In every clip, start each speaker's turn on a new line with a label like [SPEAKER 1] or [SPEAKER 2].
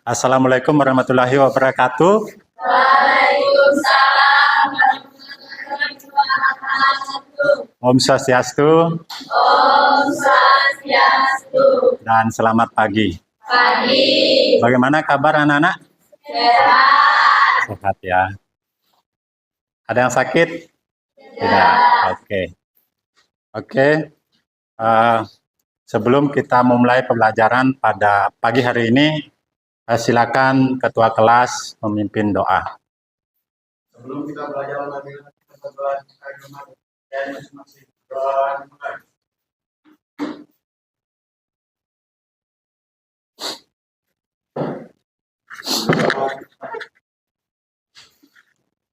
[SPEAKER 1] Assalamualaikum warahmatullahi wabarakatuh.
[SPEAKER 2] Waalaikumsalam warahmatullahi wabarakatuh.
[SPEAKER 1] Om Swastiastu
[SPEAKER 2] Om Swastiastu.
[SPEAKER 1] dan selamat pagi.
[SPEAKER 2] Pagi.
[SPEAKER 1] Bagaimana kabar anak-anak?
[SPEAKER 2] Sehat.
[SPEAKER 1] Sehat ya. Ada yang sakit? Tidak. Oke. Sebelum kita memulai pembelajaran pada pagi hari ini, silakan ketua kelas memimpin doa.
[SPEAKER 3] Sebelum kita belajar lagi, kita berdoa dan masing-masing doa.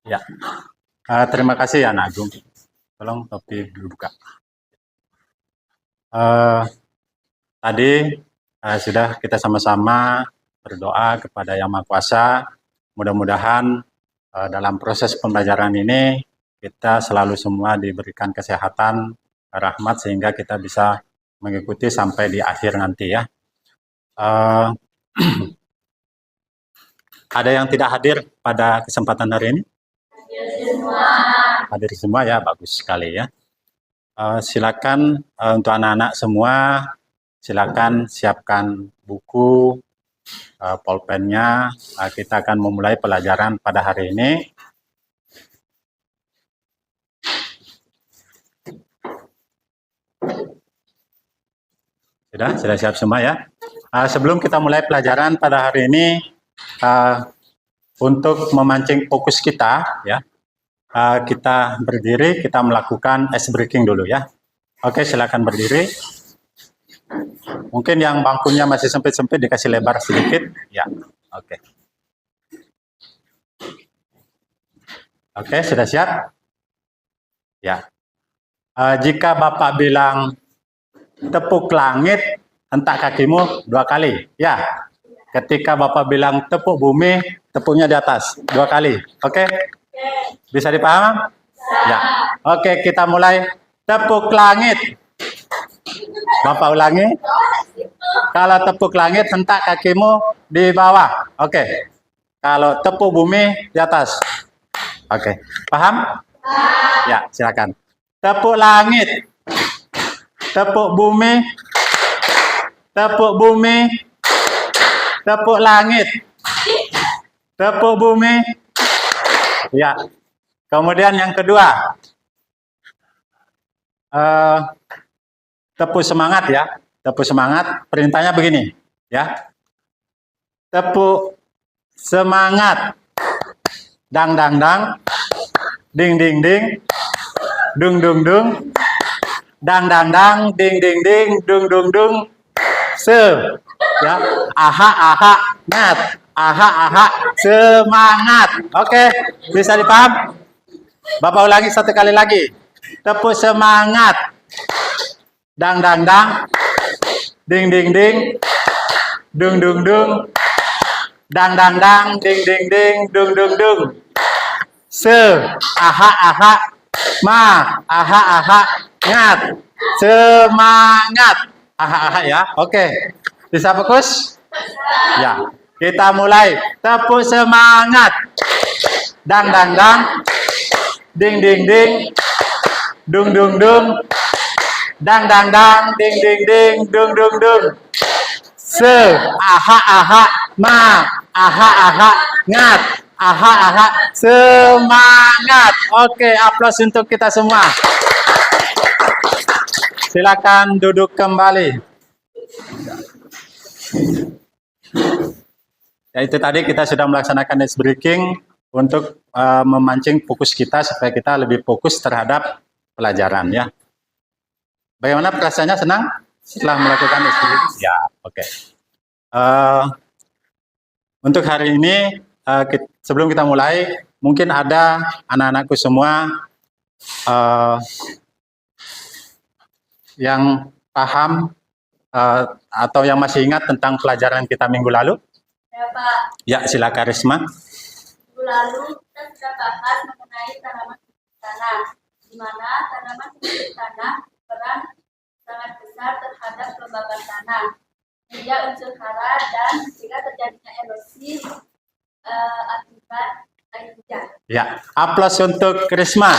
[SPEAKER 1] Ya. Terima kasih ya Anak Agung. Tolong topi dibuka. Tadi sudah kita sama-sama berdoa kepada Yang Maha Kuasa. Mudah-mudahan dalam proses pembelajaran ini kita selalu semua diberikan kesehatan, rahmat sehingga kita bisa mengikuti sampai di akhir nanti ya. Ada yang tidak hadir pada kesempatan hari ini? Hadir semua ya, bagus sekali ya. Silakan untuk anak-anak semua, silakan siapkan buku, pulpennya. Kita akan memulai pelajaran pada hari ini. Sudah siap semua ya. Sebelum kita mulai pelajaran pada hari ini, untuk memancing fokus kita, ya, kita berdiri, kita melakukan ice breaking dulu ya. Oke, silakan berdiri. Mungkin yang bangkunya masih sempit-sempit dikasih lebar sedikit, ya. Oke. Oke, sudah siap? Ya. Jika Bapak bilang tepuk langit, hentak kakimu 2 kali. Ya. Ketika Bapak bilang tepuk bumi, tepuknya di atas 2 kali. Oke? Bisa dipahami? Ya. Oke, kita mulai. Tepuk langit. Bapak ulangi. Kalau tepuk langit, hentak kakimu di bawah. Oke. Kalau tepuk bumi, di atas. Oke. Paham? Ya, silakan. Tepuk langit. Tepuk bumi. Tepuk bumi. Tepuk langit. Tepuk bumi. Ya. Kemudian yang kedua. Tepuk semangat ya. Tepuk semangat. Perintahnya begini. Ya. Tepuk semangat. Dang dang dang. Ding ding ding. Dung dung dung. Dang dang dang. Ding ding ding. Dung dung dung. Ya. Aha aha. Ngat. Aha aha. Semangat. Oke. Bisa dipaham? Bapak ulangi 1 kali lagi. Tepuk semangat. Dang dang dang. Ding ding ding. Dung dung dung. Dang dang dang. Ding ding ding. Dung dung dung. Aha aha. Ma. Aha aha. Ngat. Semangat. Aha aha ya. Oke. Bisa fokus? Ya. Kita mulai. Tepuk semangat. Dang dang dang. Ding ding ding. Dung dung dung. Dang dang dang. Ding ding ding. Dung dung dung. Aha aha. Ma. Aha aha. Ngat. Aha aha. Semangat. Oke, aplaus untuk kita semua. Silakan duduk kembali. Ya, itu tadi kita sudah melaksanakan ice breaking untuk memancing fokus kita supaya kita lebih fokus terhadap pelajaran ya. Bagaimana perasaannya, senang setelah melakukan ice breaking? Ya, oke. Untuk hari ini sebelum kita mulai, mungkin ada anak-anakku semua yang paham atau yang masih ingat tentang pelajaran kita minggu lalu?
[SPEAKER 2] Ya, Pak.
[SPEAKER 1] Ya, silakan Risma.
[SPEAKER 2] Minggu lalu kita sudah bahas mengenai tanaman tanah, di mana tanaman tanah berperan sangat besar terhadap kelembaban tanah. tiga unsur hara dan mencegah terjadinya erosi akibat air hujan.
[SPEAKER 1] Ya, aplaus untuk Krisma.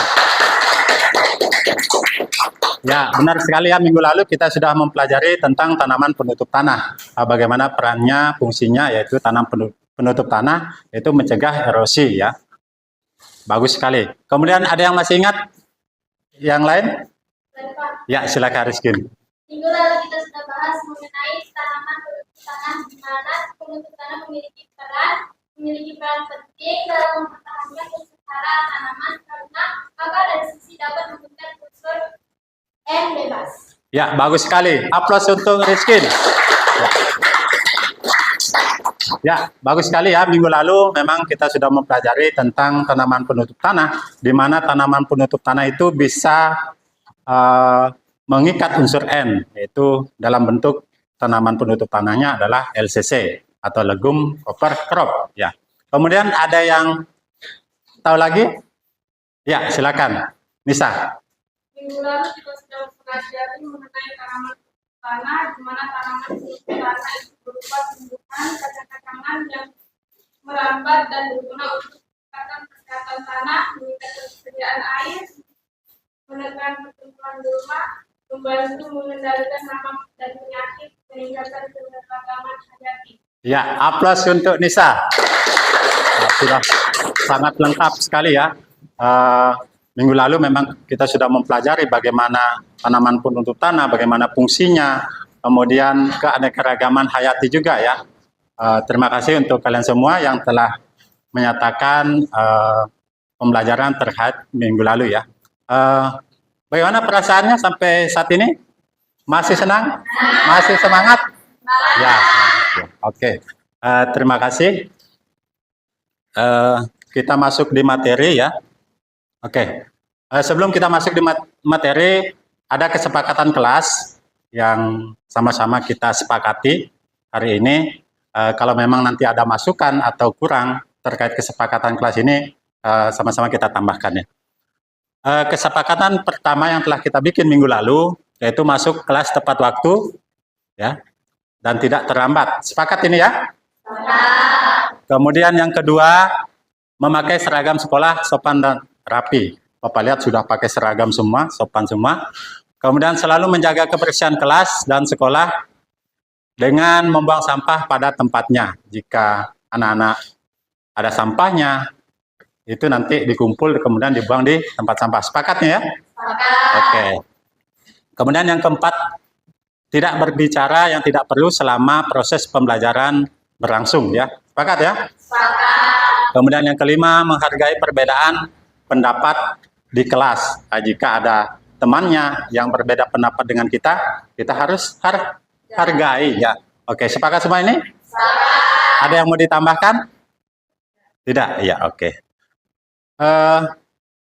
[SPEAKER 1] Ya, benar sekali ya. Minggu lalu kita sudah mempelajari tentang tanaman penutup tanah. Bagaimana perannya, fungsinya, yaitu penutup tanah, yaitu mencegah erosi ya. Bagus sekali. Kemudian ada yang masih ingat yang lain? Ya, silakan Rizkin.
[SPEAKER 2] Minggu lalu kita sudah bahas mengenai tanaman penutup tanah, di mana penutup tanah memiliki peran penting dalam mempertahankan unsur hara tanaman karena maka dari sisi dapat memberikan unsur N bebas.
[SPEAKER 1] Ya, bagus sekali. Aplaus untuk Rizkin. Ya, bagus sekali ya. Minggu lalu memang kita sudah mempelajari tentang tanaman penutup tanah, di mana tanaman penutup tanah itu bisa mengikat unsur N, yaitu dalam bentuk tanaman penutup tanahnya adalah LCC atau legum cover crop. Ya. Kemudian ada yang tahu lagi? Ya, silakan, Nisa.
[SPEAKER 2] Minggu lalu kita sudah mempelajari mengenai tanaman tanah, di mana tanaman penutup tanah itu berupa tumbuhan kacang-kacangan yang merambat dan berguna untuk meningkatkan kesehatan tanah, meningkatkan persediaan air, menekan pertumbuhan gulma, membantu mengendalikan hama dan penyakit, meningkatkan keberagaman hayati.
[SPEAKER 1] Ya, aplaus untuk Nisa. Sudah sangat lengkap sekali ya. Minggu lalu memang kita sudah mempelajari bagaimana tanaman penutup tanah, bagaimana fungsinya, kemudian keanekaragaman hayati juga ya. Terima kasih untuk kalian semua yang telah menyatakan pembelajaran terkait minggu lalu ya. Bagaimana perasaannya sampai saat ini? Masih senang? Masih semangat? Ya, oke. Terima kasih. Kita masuk di materi ya. Oke. Sebelum kita masuk di materi, ada kesepakatan kelas yang sama-sama kita sepakati hari ini. Kalau memang nanti ada masukan atau kurang terkait kesepakatan kelas ini, sama-sama kita tambahkan ya. Kesepakatan pertama yang telah kita bikin minggu lalu, yaitu masuk kelas tepat waktu, ya, dan tidak terlambat. Sepakat ini ya? Kemudian yang kedua, memakai seragam sekolah sopan dan rapi. Bapak lihat sudah pakai seragam semua, sopan semua. Kemudian selalu menjaga kebersihan kelas dan sekolah dengan membuang sampah pada tempatnya. Jika anak-anak ada sampahnya, itu nanti dikumpul kemudian dibuang di tempat sampah. Sepakatnya ya?
[SPEAKER 2] Sepakat.
[SPEAKER 1] Oke. Kemudian yang keempat, tidak berbicara yang tidak perlu selama proses pembelajaran berlangsung ya. Sepakat ya?
[SPEAKER 2] Sepakat.
[SPEAKER 1] Kemudian yang kelima, menghargai perbedaan pendapat di kelas. Jika ada temannya yang berbeda pendapat dengan kita harus hargai ya. Oke, sepakat semua ini? Sepakat. Ada yang mau ditambahkan? Tidak? Ya, oke.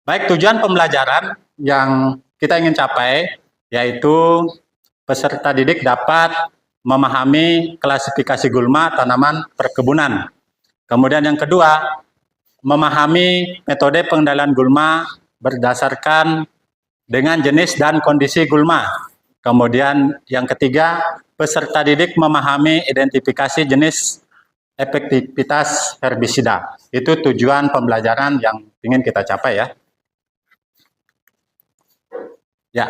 [SPEAKER 1] Baik, tujuan pembelajaran yang kita ingin capai yaitu peserta didik dapat memahami klasifikasi gulma tanaman perkebunan. Kemudian yang kedua, memahami metode pengendalian gulma berdasarkan dengan jenis dan kondisi gulma. Kemudian yang ketiga, peserta didik memahami identifikasi jenis efektivitas herbisida. Itu tujuan pembelajaran yang ingin kita capai ya. Ya,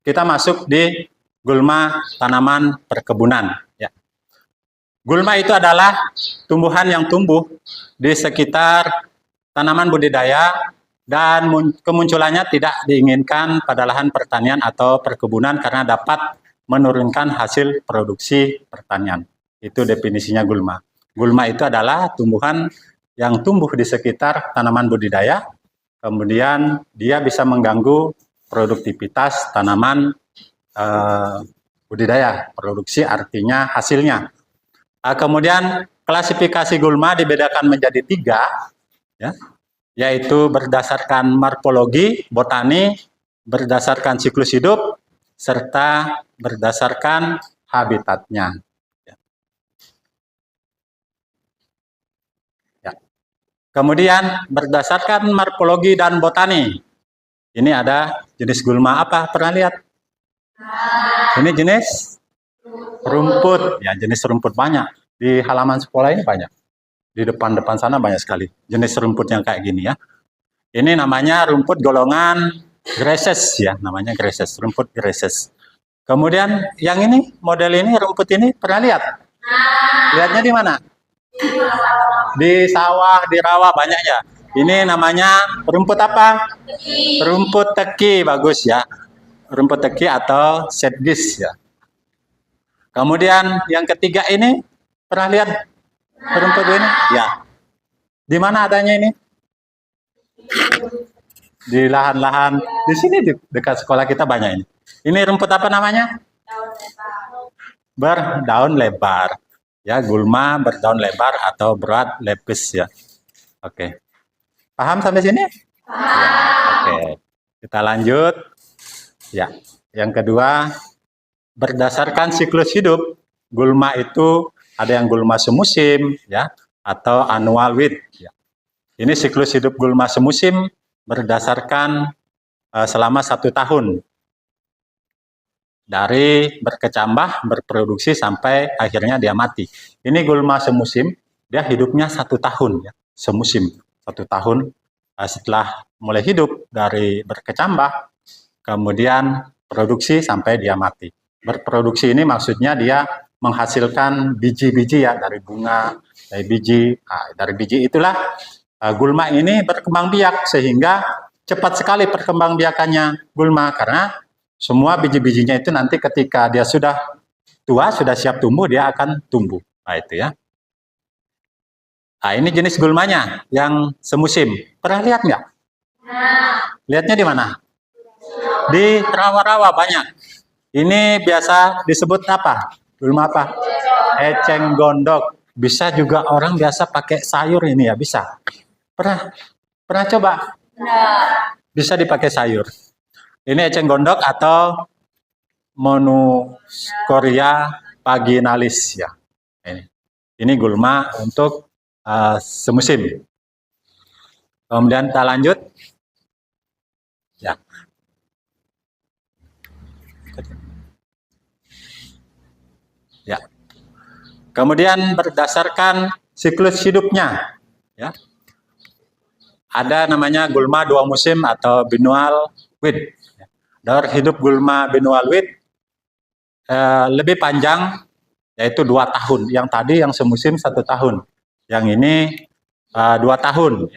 [SPEAKER 1] kita masuk di gulma tanaman perkebunan ya. Gulma itu adalah tumbuhan yang tumbuh di sekitar tanaman budidaya dan kemunculannya tidak diinginkan pada lahan pertanian atau perkebunan karena dapat menurunkan hasil produksi pertanian. Itu definisinya gulma. Gulma itu adalah tumbuhan yang tumbuh di sekitar tanaman budidaya, kemudian dia bisa mengganggu produktivitas tanaman budidaya. Produksi artinya hasilnya. Kemudian klasifikasi gulma dibedakan menjadi 3, ya, yaitu berdasarkan morfologi, botani, berdasarkan siklus hidup, serta berdasarkan habitatnya. Ya. Kemudian berdasarkan morfologi dan botani, ini ada jenis gulma apa? Pernah lihat? Ini jenis rumput. Ya, jenis rumput banyak. Di halaman sekolah ini banyak. Di depan-depan sana banyak sekali jenis rumput yang kayak gini ya. Ini namanya rumput golongan grasses ya, namanya grasses, rumput grasses. Kemudian yang ini, model ini, rumput ini pernah lihat? Lihatnya di mana? Di sawah, di rawa banyak ya. Ini namanya rumput apa? Rumput teki, bagus ya. Rumput teki atau sedgis ya. Kemudian yang ketiga ini, pernah lihat rumput ini? Ya. Di mana adanya ini? Di lahan-lahan. Di sini di dekat sekolah kita banyak ini. Ini rumput apa namanya? Berdaun lebar. Ya, gulma berdaun lebar atau broad lepis ya. Oke. Paham sampai sini? Ya, oke. Kita lanjut. Ya. Yang kedua, berdasarkan siklus hidup, gulma itu ada yang gulma semusim ya atau annual weed ya. Ini siklus hidup gulma semusim berdasarkan selama 1 tahun. Dari berkecambah, berproduksi sampai akhirnya dia mati. Ini gulma semusim, dia hidupnya 1 tahun ya, semusim 1 tahun setelah mulai hidup dari berkecambah, kemudian produksi sampai dia mati. Berproduksi ini maksudnya dia menghasilkan biji-biji ya dari bunga, dari biji. Nah, dari biji itulah gulma ini berkembang biak sehingga cepat sekali perkembangbiakannya gulma karena semua biji-bijinya itu nanti ketika dia sudah tua, sudah siap tumbuh, dia akan tumbuh. Nah, itu ya. Nah, ini jenis gulmanya yang semusim. Pernah lihat nggak? Lihatnya di mana? Di rawa-rawa banyak. Ini biasa disebut apa? Gulma apa? Eceng gondok. Bisa juga orang biasa pakai sayur ini ya, bisa. Pernah coba? Bisa dipakai sayur. Ini eceng gondok atau Monocoria vaginalis ya. Ini gulma untuk semusim. Kemudian kita lanjut. Ya. Ya. Kemudian berdasarkan siklus hidupnya, ya. Ada namanya gulma 2 musim atau biennual weed. Daur hidup gulma biennual weed lebih panjang, yaitu 2 tahun. Yang tadi yang semusim 1 tahun. Yang ini 2 tahun.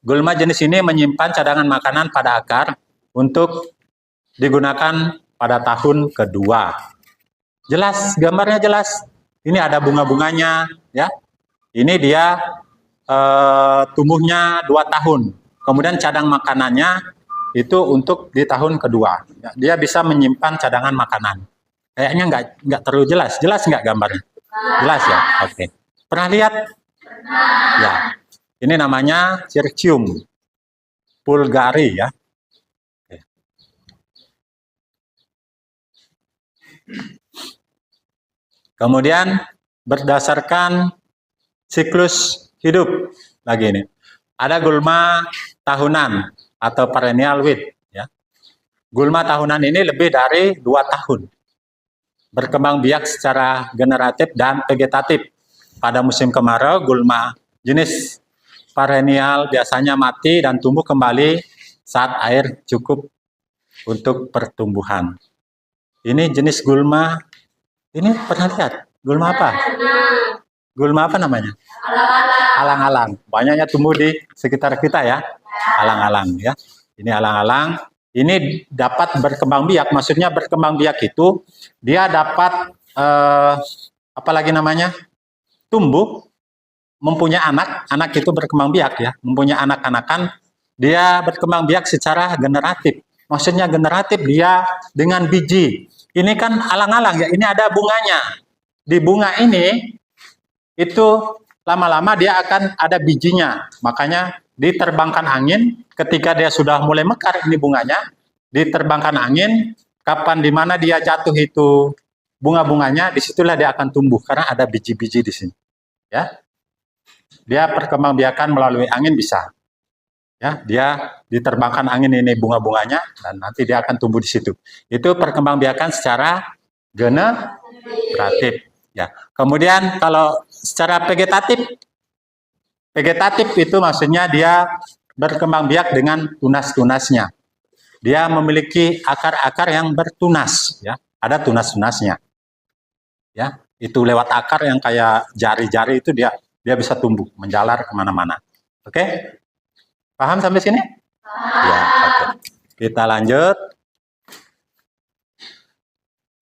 [SPEAKER 1] Gulma jenis ini menyimpan cadangan makanan pada akar untuk digunakan pada tahun kedua. Jelas, gambarnya jelas. Ini ada bunga-bunganya, ya. Ini dia tumbuhnya 2 tahun. Kemudian cadang makanannya itu untuk di tahun kedua. Dia bisa menyimpan cadangan makanan. Kayaknya nggak terlalu jelas. Jelas nggak gambarnya? Jelas ya? Oke. Pernah lihat? Ya. Ini namanya Circium pulgari ya. Oke. Kemudian berdasarkan siklus hidup lagi ini. Ada gulma tahunan atau perennial weed ya. Gulma tahunan ini lebih dari 2 tahun. Berkembang biak secara generatif dan vegetatif. Pada musim kemarau, gulma jenis perennial biasanya mati dan tumbuh kembali saat air cukup untuk pertumbuhan. Ini jenis gulma, ini pernah lihat? Gulma apa? Gulma apa namanya? Alang-alang. Banyaknya tumbuh di sekitar kita ya. Alang-alang ya. Ini alang-alang. Ini dapat berkembang biak. Maksudnya berkembang biak itu dia dapat apa lagi namanya? Tumbuh, mempunyai anak. Anak itu berkembang biak ya. Mempunyai anak-anakan, dia berkembang biak secara generatif. Maksudnya generatif dia dengan biji. Ini kan alang-alang ya. Ini ada bunganya. Di bunga ini itu lama-lama dia akan ada bijinya. Makanya diterbangkan angin ketika dia sudah mulai mekar ini bunganya, diterbangkan angin, kapan di mana dia jatuh itu bunga-bunganya, disitulah dia akan tumbuh karena ada biji-biji di sini. Ya, dia perkembangbiakan melalui angin bisa. Ya, dia diterbangkan angin ini bunga-bunganya dan nanti dia akan tumbuh di situ. Itu perkembangbiakan secara Vegetatif. Ya. Kemudian kalau secara vegetatif itu maksudnya dia berkembang biak dengan tunas-tunasnya. Dia memiliki akar-akar yang bertunas, ya. Ada tunas-tunasnya. Ya, itu lewat akar yang kayak jari-jari itu dia bisa tumbuh, menjalar kemana-mana. Oke? Paham sampai sini? Ya, oke. Kita lanjut.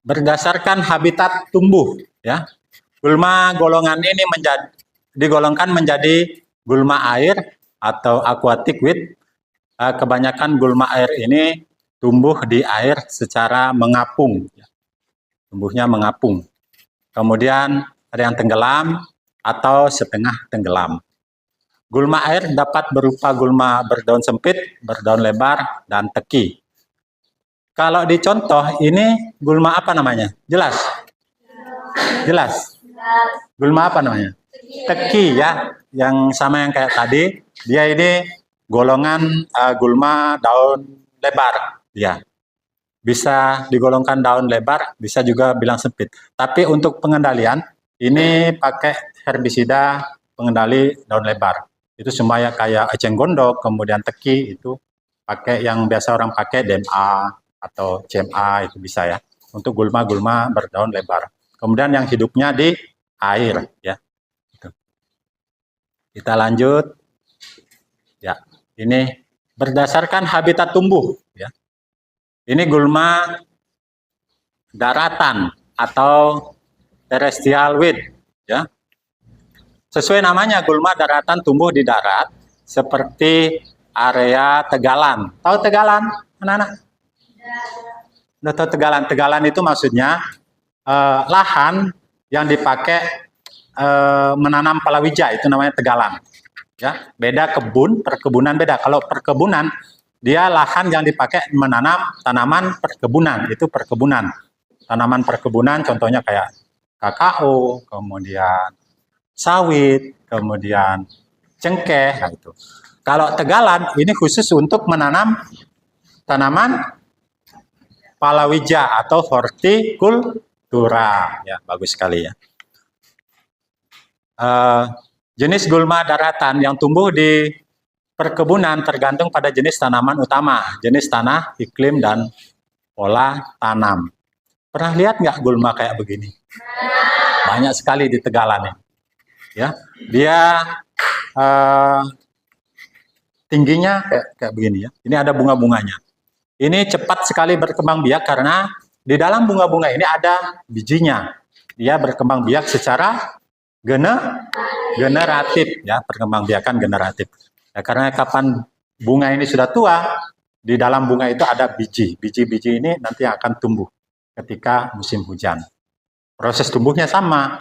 [SPEAKER 1] Berdasarkan habitat tumbuh, ya. Gulma golongan ini digolongkan menjadi gulma air atau aquatic weed. Kebanyakan gulma air ini tumbuh di air secara mengapung. Tumbuhnya mengapung. Kemudian ada yang tenggelam atau setengah tenggelam. Gulma air dapat berupa gulma berdaun sempit, berdaun lebar, dan teki. Kalau dicontoh, ini gulma apa namanya? Jelas? Jelas? Gulma apa namanya? Teki, ya. Yang sama yang kayak tadi. Dia ini golongan gulma daun lebar. Ya. Bisa digolongkan daun lebar, bisa juga bilang sempit. Tapi untuk pengendalian, ini pakai herbisida pengendali daun lebar. Itu semua ya kayak eceng gondok, kemudian teki, itu pakai yang biasa orang pakai DMA atau CMA, itu bisa ya. Untuk gulma-gulma berdaun lebar. Kemudian yang hidupnya di air, ya. Kita lanjut. Ya, ini berdasarkan habitat tumbuh, ya. Ini gulma daratan atau terrestrial weed, ya. Sesuai namanya, gulma daratan tumbuh di darat seperti area tegalan. Tahu tegalan, anak-anak? Udah tahu tegalan? Tegalan itu maksudnya lahan yang dipakai menanam palawija, itu namanya tegalan. Ya, beda perkebunan beda. Kalau perkebunan dia lahan yang dipakai menanam tanaman perkebunan, itu perkebunan. Tanaman perkebunan contohnya kayak kakao, kemudian sawit, kemudian cengkeh, nah itu. Kalau tegalan ini khusus untuk menanam tanaman palawija atau hortikultura. Ya, bagus sekali ya. Jenis gulma daratan yang tumbuh di perkebunan tergantung pada jenis tanaman utama, jenis tanah, iklim, dan pola tanam. Pernah lihat nggak gulma kayak begini? Banyak sekali di tegalan ini. Ya, dia tingginya kayak begini ya. Ini ada bunga-bunganya. Ini cepat sekali berkembang biak karena di dalam bunga-bunga ini ada bijinya. Dia berkembang biak secara generatif, ya, perkembangbiakan generatif. Ya, karena kapan bunga ini sudah tua, di dalam bunga itu ada biji. Biji-biji ini nanti akan tumbuh ketika musim hujan. Proses tumbuhnya sama.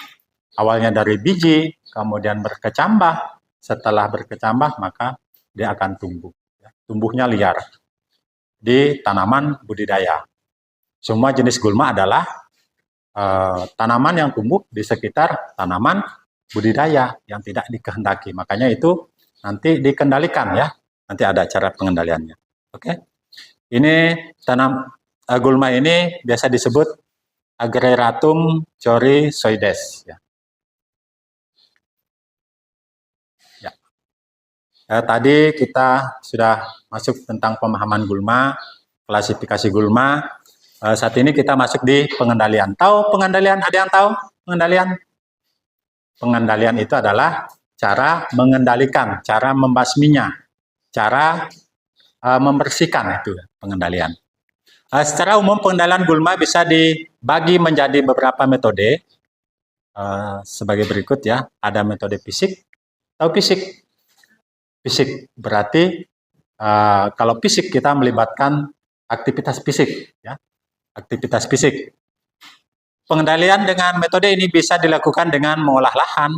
[SPEAKER 1] Awalnya dari biji, kemudian berkecambah. Setelah berkecambah, maka dia akan tumbuh. Tumbuhnya liar di tanaman budidaya. Semua jenis gulma adalah tanaman yang tumbuh di sekitar tanaman budidaya yang tidak dikehendaki. Makanya itu nanti dikendalikan ya. Nanti ada cara pengendaliannya. Oke. Ini gulma ini biasa disebut Ageratum coryzoides ya. Tadi kita sudah masuk tentang pemahaman gulma, klasifikasi gulma. Saat ini kita masuk di pengendalian. Tahu pengendalian? Ada yang tahu pengendalian? Pengendalian itu adalah cara mengendalikan, cara membasminya, cara membersihkan, itu pengendalian. Secara umum pengendalian gulma bisa dibagi menjadi beberapa metode. Sebagai berikut ya, ada metode fisik. Tahu fisik? Fisik berarti kalau fisik kita melibatkan aktivitas fisik, ya, aktivitas fisik. Pengendalian dengan metode ini bisa dilakukan dengan mengolah lahan.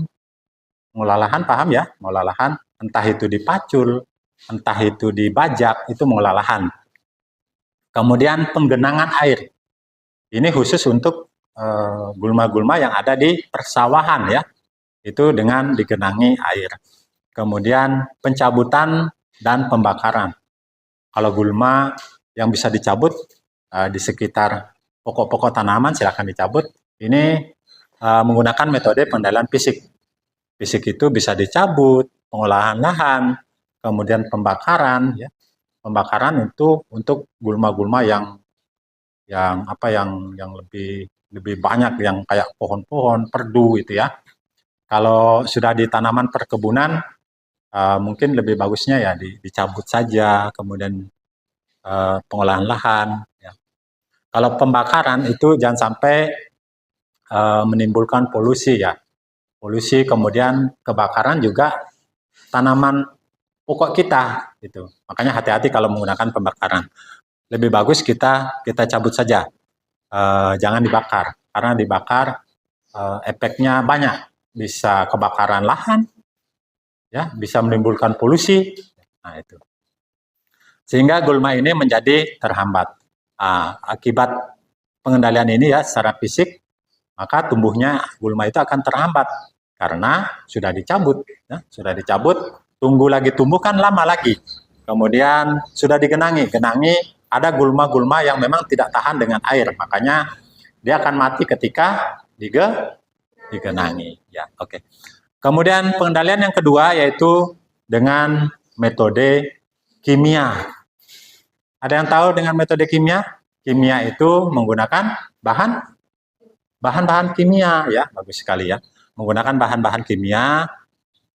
[SPEAKER 1] Mengolah lahan, paham ya? Mengolah lahan, entah itu dipacul, entah itu dibajak, itu mengolah lahan. Kemudian penggenangan air. Ini khusus untuk gulma-gulma yang ada di persawahan ya. Itu dengan digenangi air. Kemudian pencabutan dan pembakaran. Kalau gulma yang bisa dicabut di sekitar pokok-pokok tanaman silakan dicabut. Ini menggunakan metode pengendalian fisik. Fisik itu bisa dicabut, pengolahan lahan, kemudian pembakaran, ya. Pembakaran untuk gulma-gulma yang lebih banyak, yang kayak pohon-pohon, perdu itu ya. Kalau sudah di tanaman perkebunan, mungkin lebih bagusnya ya dicabut saja, kemudian pengolahan lahan. Ya. Kalau pembakaran itu jangan sampai menimbulkan polusi ya. Polusi, kemudian kebakaran juga tanaman pokok kita gitu. Makanya hati-hati kalau menggunakan pembakaran. Lebih bagus kita cabut saja. Jangan dibakar, karena dibakar efeknya banyak. Bisa kebakaran lahan, ya, bisa menimbulkan polusi. Nah, itu. Sehingga gulma ini menjadi terhambat. Akibat pengendalian ini ya secara fisik, maka tumbuhnya gulma itu akan terhambat karena sudah dicabut, ya, sudah dicabut, tunggu lagi tumbuh kan lama lagi. Kemudian sudah genangi ada gulma-gulma yang memang tidak tahan dengan air, makanya dia akan mati ketika digenangi. Ya, oke. Kemudian pengendalian yang kedua yaitu dengan metode kimia. Ada yang tahu dengan metode kimia? Kimia itu menggunakan bahan-bahan kimia, ya, bagus sekali ya. Menggunakan bahan-bahan kimia,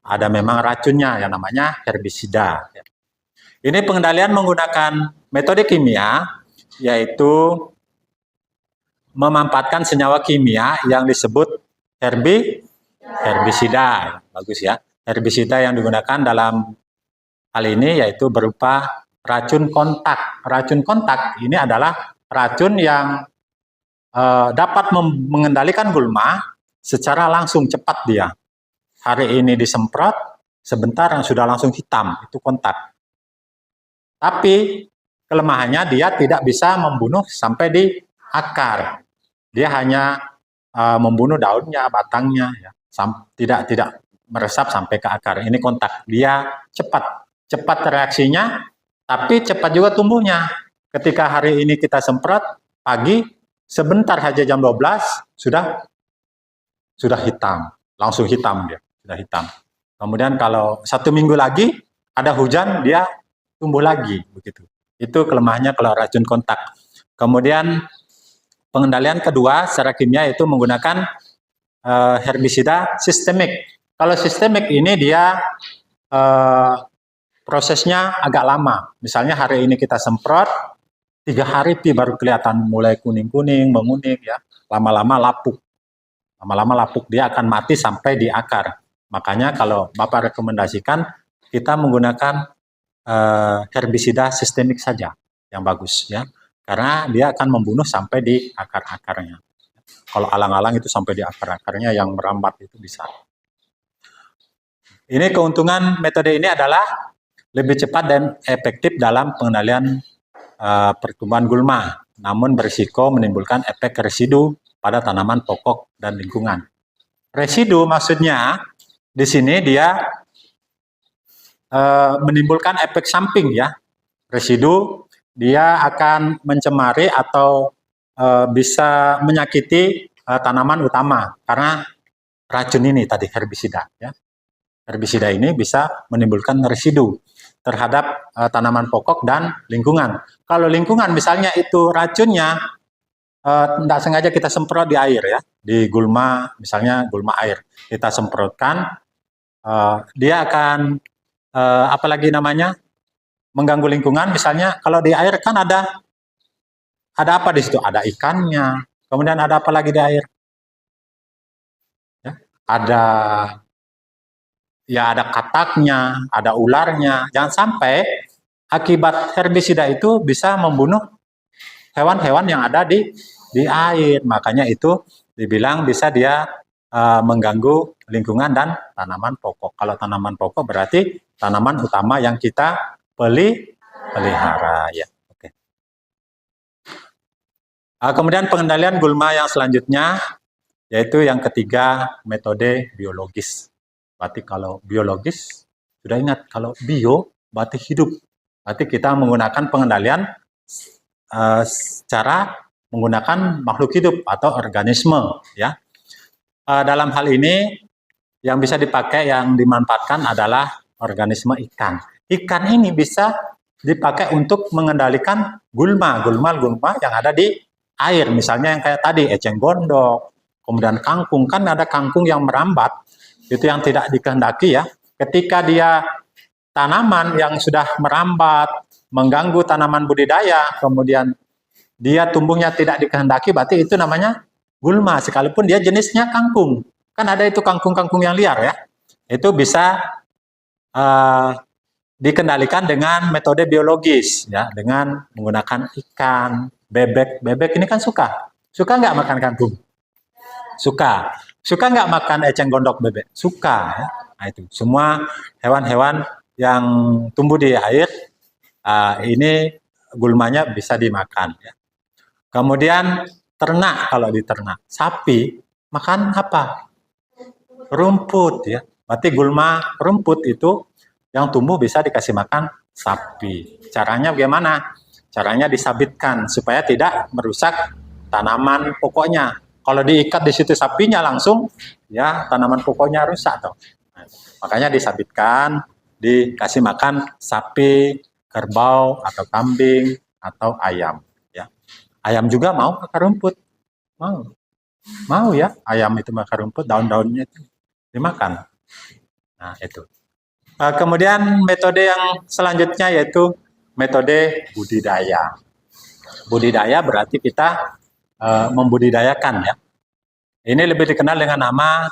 [SPEAKER 1] ada memang racunnya yang namanya herbisida. Ini pengendalian menggunakan metode kimia, yaitu memanfaatkan senyawa kimia yang disebut herbisida. Bagus ya. Herbisida yang digunakan dalam hal ini yaitu berupa racun kontak. Racun kontak ini adalah racun yang dapat mengendalikan gulma secara langsung, cepat dia. Hari ini disemprot, sebentar sudah langsung hitam, itu kontak. Tapi kelemahannya dia tidak bisa membunuh sampai di akar. Dia hanya membunuh daunnya, batangnya, ya. Tidak meresap sampai ke akar. Ini kontak. Dia cepat reaksinya, tapi cepat juga tumbuhnya. Ketika hari ini kita semprot pagi, sebentar saja jam 12 sudah hitam, langsung hitam dia, sudah hitam. Kemudian kalau 1 minggu lagi ada hujan, dia tumbuh lagi begitu. Itu kelemahannya kalau racun kontak. Kemudian pengendalian kedua secara kimia itu menggunakan herbisida sistemik. Kalau sistemik ini dia prosesnya agak lama. Misalnya hari ini kita semprot, 3 hari baru kelihatan mulai kuning-kuning, menguning ya. Lama-lama lapuk. Lama-lama lapuk, dia akan mati sampai di akar. Makanya kalau Bapak rekomendasikan kita menggunakan herbisida sistemik saja yang bagus ya. Karena dia akan membunuh sampai di akar-akarnya. Kalau alang-alang itu sampai di akar-akarnya yang merambat itu bisa. Ini keuntungan metode ini adalah lebih cepat dan efektif dalam pengendalian pertumbuhan gulma, namun berisiko menimbulkan efek residu pada tanaman pokok dan lingkungan. Residu maksudnya di sini dia menimbulkan efek samping ya. Residu dia akan mencemari atau bisa menyakiti tanaman utama karena racun ini tadi herbisida ya. Herbisida ini bisa menimbulkan residu terhadap tanaman pokok dan lingkungan. Kalau lingkungan misalnya itu racunnya tidak sengaja kita semprot di air ya, di gulma, misalnya gulma air, kita semprotkan, dia akan apalagi namanya mengganggu lingkungan. Misalnya kalau di air kan ada apa di situ? Ada ikannya, kemudian ada apa lagi di air? Ya, ada kataknya, ada ularnya. Jangan sampai akibat herbisida itu bisa membunuh hewan-hewan yang ada di air. Makanya itu dibilang bisa dia mengganggu lingkungan dan tanaman pokok. Kalau tanaman pokok berarti tanaman utama yang kita pelihara. Ya. Oke. Kemudian pengendalian gulma yang selanjutnya yaitu yang ketiga, metode biologis. Berarti kalau biologis, sudah ingat kalau bio berarti hidup. Berarti kita menggunakan pengendalian secara menggunakan makhluk hidup atau organisme, ya. Dalam hal ini yang bisa dipakai, yang dimanfaatkan adalah organisme ikan. Ikan ini bisa dipakai untuk mengendalikan gulma yang ada di air. Misalnya yang kayak tadi, eceng gondok, kemudian kangkung. Kan ada kangkung yang merambat, itu yang tidak dikehendaki ya. Ketika dia tanaman yang sudah merambat, mengganggu tanaman budidaya, kemudian dia tumbuhnya tidak dikehendaki, berarti itu namanya gulma, sekalipun dia jenisnya kangkung. Kan ada itu kangkung-kangkung yang liar ya. Itu bisa dikendalikan dengan metode biologis ya, dengan menggunakan ikan, bebek. Bebek ini kan suka nggak makan kangkung? Suka nggak makan eceng gondok bebek? Suka ya. Nah, itu semua hewan-hewan yang tumbuh di air, ini gulmanya bisa dimakan ya. Kemudian ternak, kalau di ternak, sapi makan apa? Rumput ya. Berarti gulma rumput itu yang tumbuh bisa dikasih makan sapi. Caranya bagaimana? Caranya disabitkan supaya tidak merusak tanaman pokoknya. Kalau diikat di situ sapinya langsung, ya tanaman pokoknya rusak tuh. Makanya disabitkan, dikasih makan sapi, kerbau atau kambing atau ayam. Ya. Ayam juga mau makan rumput, mau ya ayam itu makan rumput, daun-daunnya itu dimakan. Nah itu. Kemudian metode yang selanjutnya yaitu metode budidaya. Budidaya berarti kita membudidayakan ya. Ini lebih dikenal dengan nama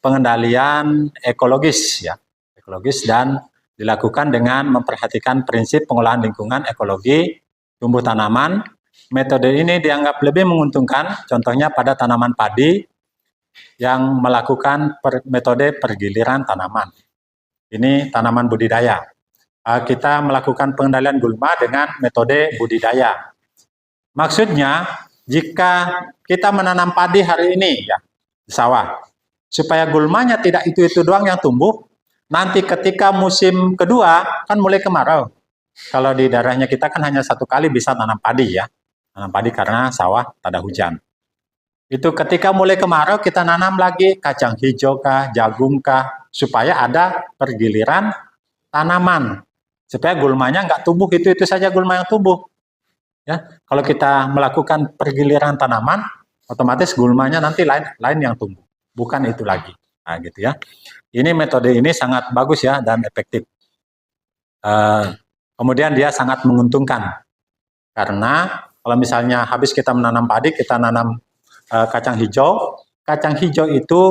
[SPEAKER 1] pengendalian ekologis ya. Ekologis dan dilakukan dengan memperhatikan prinsip pengolahan lingkungan ekologi tumbuh tanaman. Metode ini dianggap lebih menguntungkan, contohnya pada tanaman padi yang melakukan metode pergiliran tanaman. Ini tanaman budidaya. Kita melakukan pengendalian gulma dengan metode budidaya. Maksudnya, jika kita menanam padi hari ini ya di sawah, supaya gulmanya tidak itu doang yang tumbuh, nanti ketika musim kedua kan mulai kemarau. Kalau di daerahnya kita kan hanya 1 kali bisa tanam padi ya, tanam padi karena sawah tak ada hujan. Itu ketika mulai kemarau kita nanam lagi kacang hijau kah, jagung kah, supaya ada pergiliran tanaman, supaya gulmanya nggak tumbuh itu saja gulma yang tumbuh. Ya, kalau kita melakukan pergiliran tanaman, otomatis gulmanya nanti lain yang tumbuh, bukan itu lagi. Nah, gitu ya. Ini metode ini sangat bagus ya dan efektif. Kemudian dia sangat menguntungkan karena kalau misalnya habis kita menanam padi, kita nanam kacang hijau itu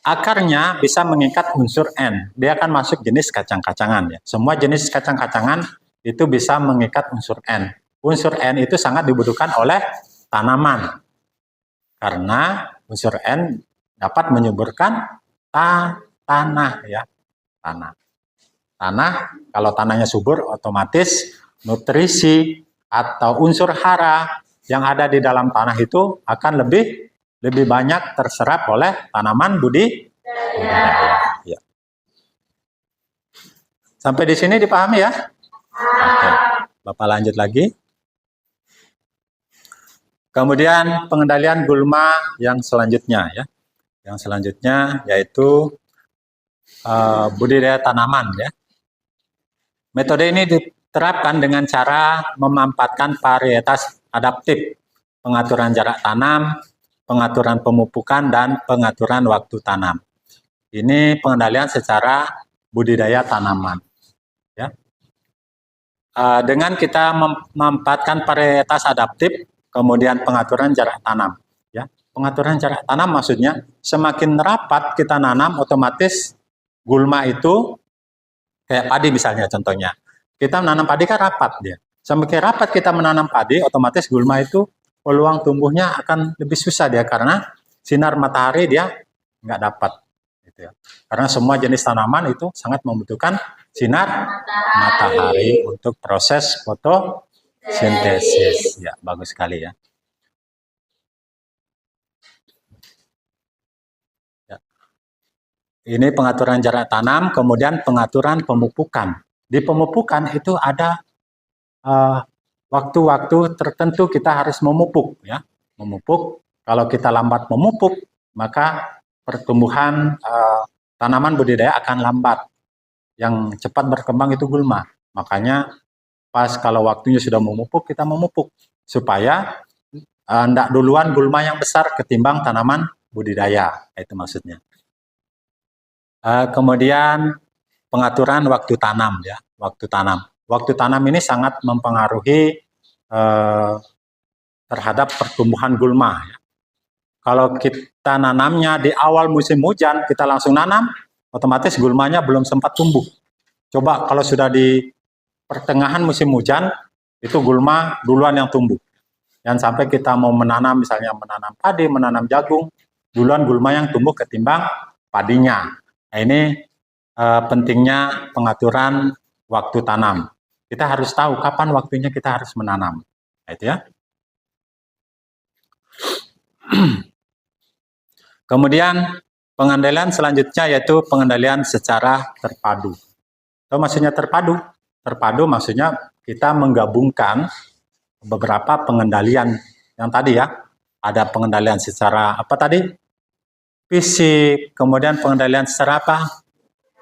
[SPEAKER 1] akarnya bisa mengikat unsur N. Dia akan masuk jenis kacang-kacangan ya. Semua jenis kacang-kacangan itu bisa mengikat unsur N. Unsur N itu sangat dibutuhkan oleh tanaman. Karena unsur N dapat menyuburkan tanah ya. Tanah, kalau tanahnya subur otomatis nutrisi atau unsur hara yang ada di dalam tanah itu akan lebih banyak terserap oleh tanaman budidaya. Ya. Sampai di sini dipahami ya? Oke. Bapak lanjut lagi. Kemudian pengendalian gulma yang selanjutnya ya. Yang selanjutnya yaitu budidaya tanaman ya. Metode ini diterapkan dengan cara memanfaatkan varietas adaptif, pengaturan jarak tanam, pengaturan pemupukan, dan pengaturan waktu tanam. Ini pengendalian secara budidaya tanaman. Ya. Dengan kita memanfaatkan varietas adaptif, kemudian pengaturan jarak tanam. Ya. Pengaturan jarak tanam maksudnya semakin rapat kita nanam, otomatis gulma itu, kayak padi misalnya contohnya. Kita menanam padi kan rapat dia. Semakin rapat kita menanam padi, otomatis gulma itu peluang tumbuhnya akan lebih susah dia karena sinar matahari dia nggak dapat. Gitu ya. Karena semua jenis tanaman itu sangat membutuhkan sinar matahari untuk proses fotosintesis. Ya, bagus sekali ya. Ini pengaturan jarak tanam, kemudian pengaturan pemupukan. Di pemupukan itu ada waktu-waktu tertentu kita harus memupuk ya, memupuk. Kalau kita lambat memupuk, maka pertumbuhan tanaman budidaya akan lambat. Yang cepat berkembang itu gulma. Makanya pas kalau waktunya sudah memupuk, kita memupuk supaya tidak duluan gulma yang besar ketimbang tanaman budidaya. Itu maksudnya. Kemudian pengaturan waktu tanam ya, waktu tanam. Waktu tanam ini sangat mempengaruhi terhadap pertumbuhan gulma. Ya. Kalau kita nanamnya di awal musim hujan, kita langsung nanam, otomatis gulmanya belum sempat tumbuh. Coba kalau sudah di pertengahan musim hujan, itu gulma duluan yang tumbuh. Jangan sampai kita mau menanam, misalnya menanam padi, menanam jagung, duluan gulma yang tumbuh ketimbang padinya. Nah, ini pentingnya pengaturan waktu tanam. Kita harus tahu kapan waktunya kita harus menanam. Nah, itu ya. Kemudian pengendalian selanjutnya yaitu pengendalian secara terpadu. Itu maksudnya terpadu? Terpadu maksudnya kita menggabungkan beberapa pengendalian yang tadi ya. Ada pengendalian secara apa tadi? Fisik, kemudian pengendalian secara apa?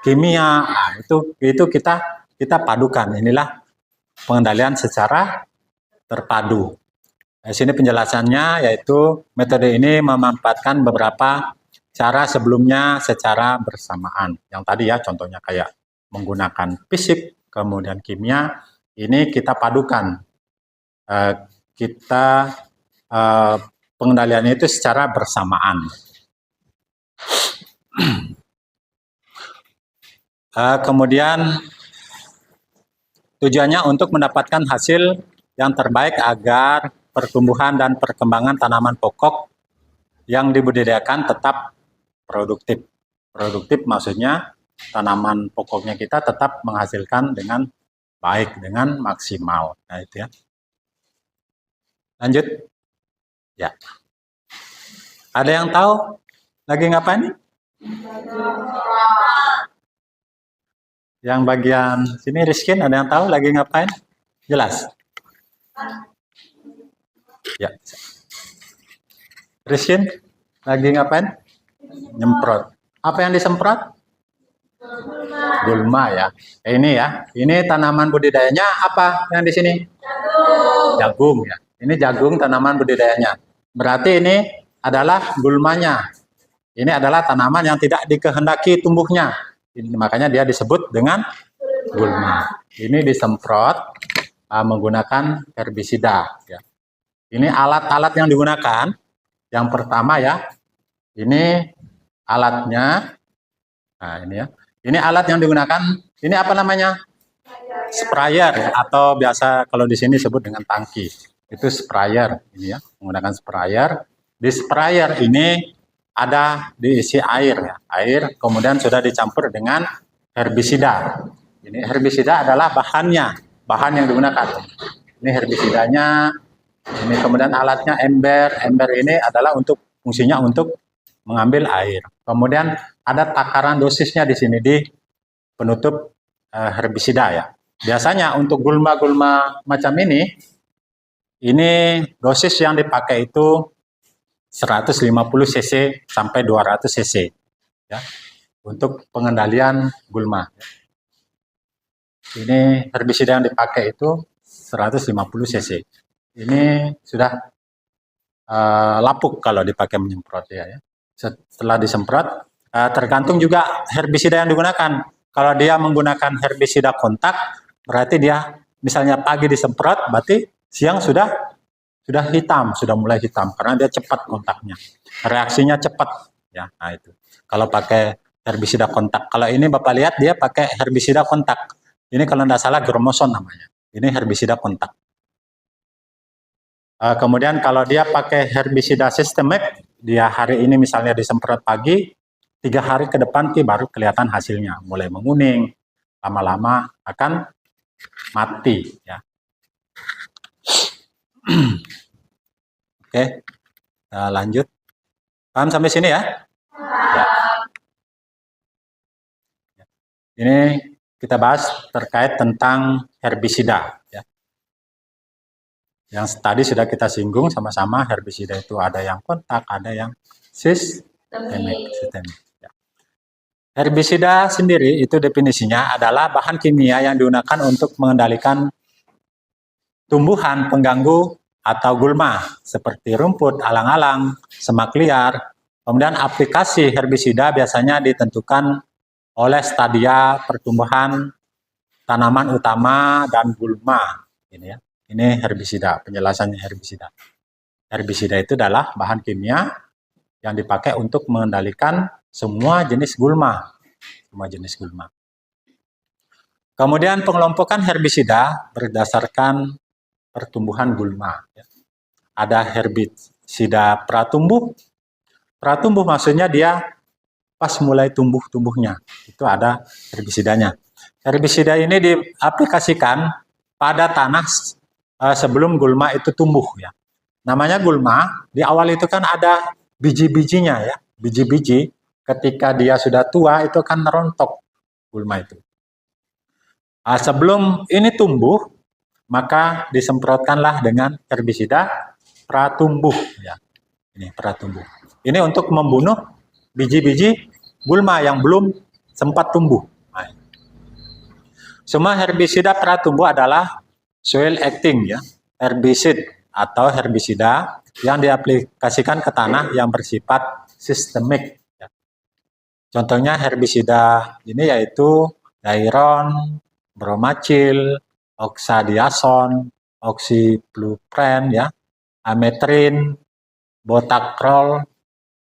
[SPEAKER 1] Kimia. Nah, itu kita padukan. Inilah pengendalian secara terpadu. Di sini penjelasannya yaitu metode ini memanfaatkan beberapa cara sebelumnya secara bersamaan. Yang tadi ya contohnya kayak menggunakan fisik, kemudian kimia, ini kita padukan. Pengendaliannya itu secara bersamaan. Kemudian tujuannya untuk mendapatkan hasil yang terbaik agar pertumbuhan dan perkembangan tanaman pokok yang dibudidayakan tetap produktif. Produktif maksudnya tanaman pokoknya kita tetap menghasilkan dengan baik, dengan maksimal. Nah, itu ya. Lanjut. Ya. Ada yang tahu lagi ngapain? Yang bagian sini Rizkin, ada yang tahu lagi ngapain? Jelas? Ya. Rizkin, lagi ngapain? Nyemprot. Apa yang disemprot? Gulma ya. Ini ya. Ini tanaman budidayanya apa yang di sini? Jagung ya. Ini jagung tanaman budidayanya. Berarti ini adalah gulmanya. Ini adalah tanaman yang tidak dikehendaki tumbuhnya. Makanya dia disebut dengan gulma. Ini disemprot menggunakan herbisida. Ya. Ini alat-alat yang digunakan. Yang pertama ya, ini alatnya. Nah ini ya. Ini alat yang digunakan. Ini apa namanya? Sprayer ya, atau biasa kalau di sini disebut dengan tangki. Itu sprayer ini ya, menggunakan sprayer. Di sprayer ini ada diisi air ya, air kemudian sudah dicampur dengan herbisida. Ini herbisida adalah bahan yang digunakan. Ini herbisidanya, ini kemudian alatnya ember. Ember ini adalah fungsinya untuk mengambil air. Kemudian ada takaran dosisnya di sini di penutup herbisida ya. Biasanya untuk gulma-gulma macam ini dosis yang dipakai itu 150 cc sampai 200 cc ya, untuk pengendalian gulma. Ini herbisida yang dipakai itu 150 cc. Ini sudah lapuk kalau dipakai menyemprot ya. Setelah disemprot, tergantung juga herbisida yang digunakan. Kalau dia menggunakan herbisida kontak, berarti dia misalnya pagi disemprot, berarti siang sudah hitam, sudah mulai hitam karena dia cepat kontaknya, reaksinya cepat ya. Nah itu kalau pakai herbisida kontak. Kalau ini Bapak lihat dia pakai herbisida kontak. Ini kalau tidak salah Gromoson namanya. Ini herbisida kontak. Kemudian kalau dia pakai herbisida sistemik, dia hari ini misalnya disemprot pagi, 3 hari ke depan baru kelihatan hasilnya, mulai menguning, lama-lama akan mati ya. Oke, lanjut. Paham sampai sini ya? Ya. Ini kita bahas terkait tentang herbisida. Ya. Yang tadi sudah kita singgung sama-sama, herbisida itu ada yang kontak, ada yang sistemik. Ya. Herbisida sendiri itu definisinya adalah bahan kimia yang digunakan untuk mengendalikan tumbuhan pengganggu atau gulma seperti rumput, alang-alang, semak liar. Kemudian aplikasi herbisida biasanya ditentukan oleh stadia pertumbuhan tanaman utama dan gulma. Ini ya. Ini herbisida, penjelasannya herbisida. Herbisida itu adalah bahan kimia yang dipakai untuk mengendalikan semua jenis gulma. Semua jenis gulma. Kemudian pengelompokan herbisida berdasarkan pertumbuhan gulma. Ada herbisida pratumbuh. Pratumbuh maksudnya dia pas mulai tumbuh-tumbuhnya. Itu ada herbisidanya. Herbisida ini diaplikasikan pada tanah sebelum gulma itu tumbuh ya. Namanya gulma, di awal itu kan ada biji-bijinya ya. Biji-biji ketika dia sudah tua itu kan merontok gulma itu. Sebelum ini tumbuh, maka disemprotkanlah dengan herbisida pratumbuh ya. Ini pratumbuh. Ini untuk membunuh biji-biji gulma yang belum sempat tumbuh. Semua herbisida pratumbuh adalah soil acting ya, herbicide atau herbisida yang diaplikasikan ke tanah yang bersifat sistemik. Ya. Contohnya herbisida ini yaitu dairon, bromacil, oxadiazon, oxyflupren ya, ametrin, botakrol,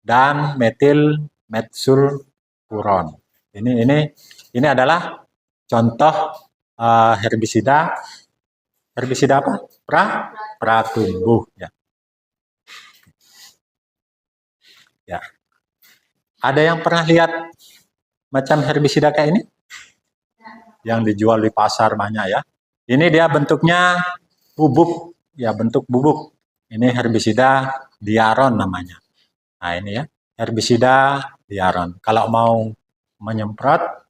[SPEAKER 1] dan metil metsulfuron. Ini adalah contoh herbisida. Herbisida apa? Pratumbuh ya. Ya. Ada yang pernah lihat macam herbisida kayak ini? Yang dijual di pasar banyak ya. Ini dia bentuknya bubuk ya, bentuk bubuk. Ini herbisida diaron namanya. Nah, ini ya, herbisida diaron. Kalau mau menyemprot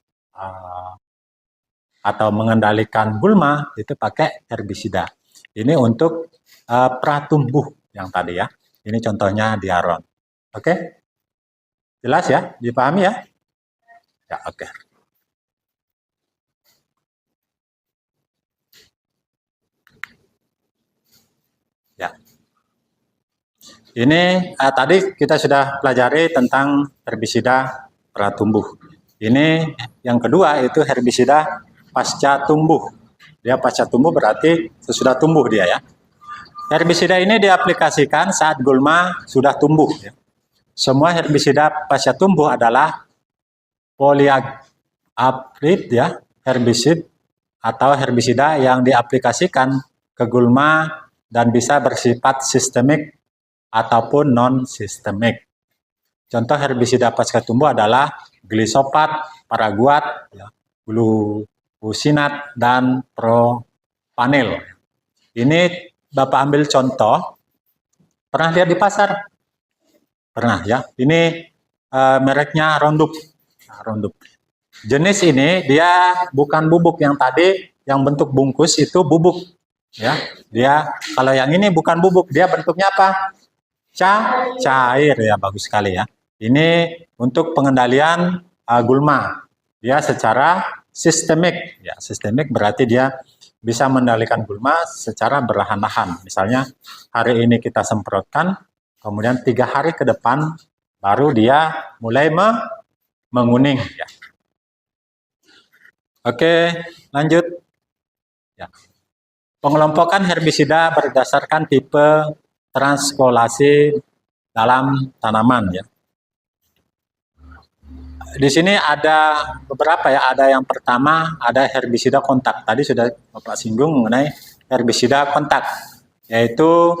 [SPEAKER 1] atau mengendalikan gulma itu pakai herbisida. Ini untuk pratumbuh yang tadi ya. Ini contohnya diaron. Oke? Jelas ya? Dipahami ya? Ya, oke. Ya. Ini tadi kita sudah pelajari tentang herbisida pratumbuh. Ini yang kedua itu herbisida pasca tumbuh. Dia pasca tumbuh berarti sesudah tumbuh dia ya. Herbisida ini diaplikasikan saat gulma sudah tumbuh ya. Semua herbisida pasca tumbuh adalah polyaprid ya, herbicide atau herbisida yang diaplikasikan ke gulma dan bisa bersifat sistemik ataupun non-sistemik. Contoh herbisida pasca tumbuh adalah glisopat, paraguat, ya, glufosinat, dan propanil. Ini Bapak ambil contoh, pernah lihat di pasar? Pernah ya. Ini mereknya Roundup. Nah, Roundup. Jenis ini dia bukan bubuk yang tadi, yang bentuk bungkus itu bubuk. Ya, dia kalau yang ini bukan bubuk, dia bentuknya apa? Cair ya, bagus sekali ya. Ini untuk pengendalian gulma. Dia secara sistemik. Ya, sistemik berarti dia bisa mengendalikan gulma secara berlahan-lahan. Misalnya hari ini kita semprotkan, kemudian 3 hari ke depan baru dia mulai menguning. Ya. Oke, lanjut. Ya. Pengelompokan herbisida berdasarkan tipe transkolasi dalam tanaman. Ya. Di sini ada beberapa ya, ada yang pertama ada herbisida kontak. Tadi sudah Bapak singgung mengenai herbisida kontak, yaitu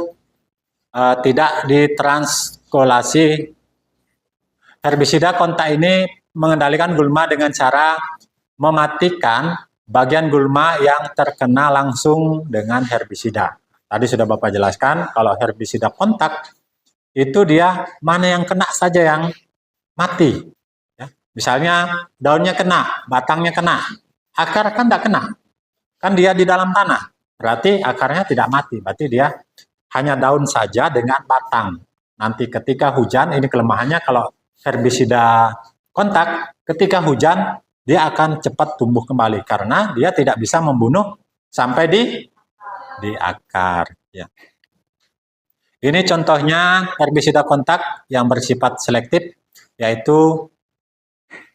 [SPEAKER 1] tidak ditranskolasi. Herbisida kontak ini mengendalikan gulma dengan cara mematikan bagian gulma yang terkena langsung dengan herbisida. Tadi sudah Bapak jelaskan, kalau herbisida kontak itu dia mana yang kena saja yang mati. Misalnya daunnya kena, batangnya kena, akar kan tidak kena, kan dia di dalam tanah. berarti akarnya tidak mati. Berarti dia hanya daun saja dengan batang. Nanti ketika hujan, ini kelemahannya kalau herbisida kontak, ketika hujan dia akan cepat tumbuh kembali karena dia tidak bisa membunuh sampai di akar. Ya. Ini contohnya herbisida kontak yang bersifat selektif, yaitu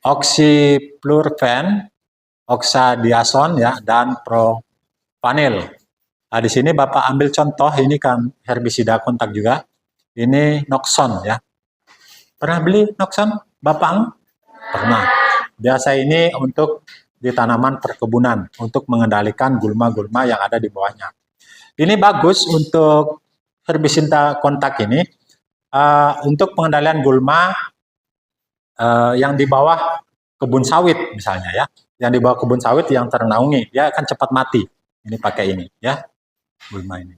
[SPEAKER 1] oxyfluorphan, oxadiazon ya, dan propanil. Nah, di sini Bapak ambil contoh, ini kan herbisida kontak juga. Ini Noxon ya. Pernah beli Noxon, Bapak? Pernah. Biasa ini untuk di tanaman perkebunan, untuk mengendalikan gulma-gulma yang ada di bawahnya. Ini bagus untuk herbisida kontak ini, untuk pengendalian gulma yang di bawah kebun sawit misalnya ya. Yang di bawah kebun sawit yang ternaungi, dia akan cepat mati. Ini pakai ini ya, gulma ini.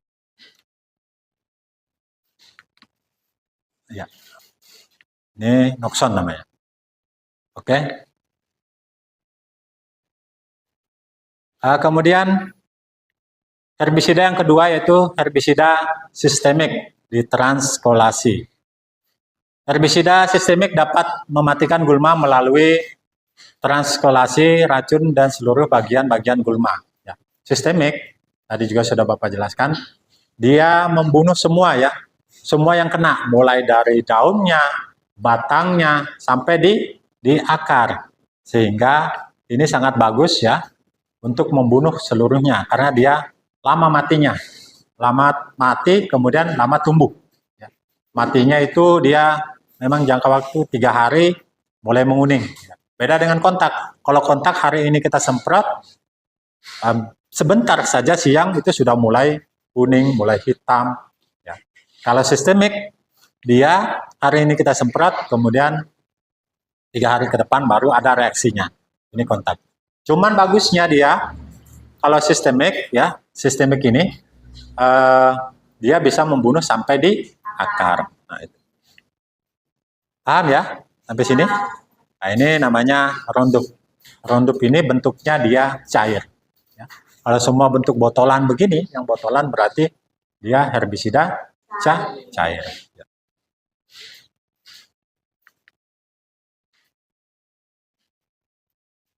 [SPEAKER 1] Ya. Ini Noxon namanya. Oke. Kemudian herbisida yang kedua yaitu herbisida sistemik di transkolasi. Herbisida sistemik dapat mematikan gulma melalui transkolasi racun dan seluruh bagian-bagian gulma. Ya. Sistemik, tadi juga sudah Bapak jelaskan, dia membunuh semua ya, semua yang kena, mulai dari daunnya, batangnya, sampai di akar. Sehingga ini sangat bagus ya, untuk membunuh seluruhnya, karena dia lama matinya. Lama mati, kemudian lama tumbuh. Ya. Matinya itu dia memang jangka waktu 3 hari, mulai menguning. Beda dengan kontak. Kalau kontak hari ini kita semprot, sebentar saja siang itu sudah mulai kuning, mulai hitam. Ya. Kalau sistemik, dia hari ini kita semprot, kemudian 3 hari ke depan baru ada reaksinya. Ini kontak. Cuman bagusnya dia, kalau sistemik ya, sistemik ini dia bisa membunuh sampai di akar. Nah, itu. Paham ya sampai sini? Nah, ini namanya Roundup. Roundup ini bentuknya dia cair. Ya. Kalau semua bentuk botolan begini, yang botolan berarti dia herbisida cair. Ya.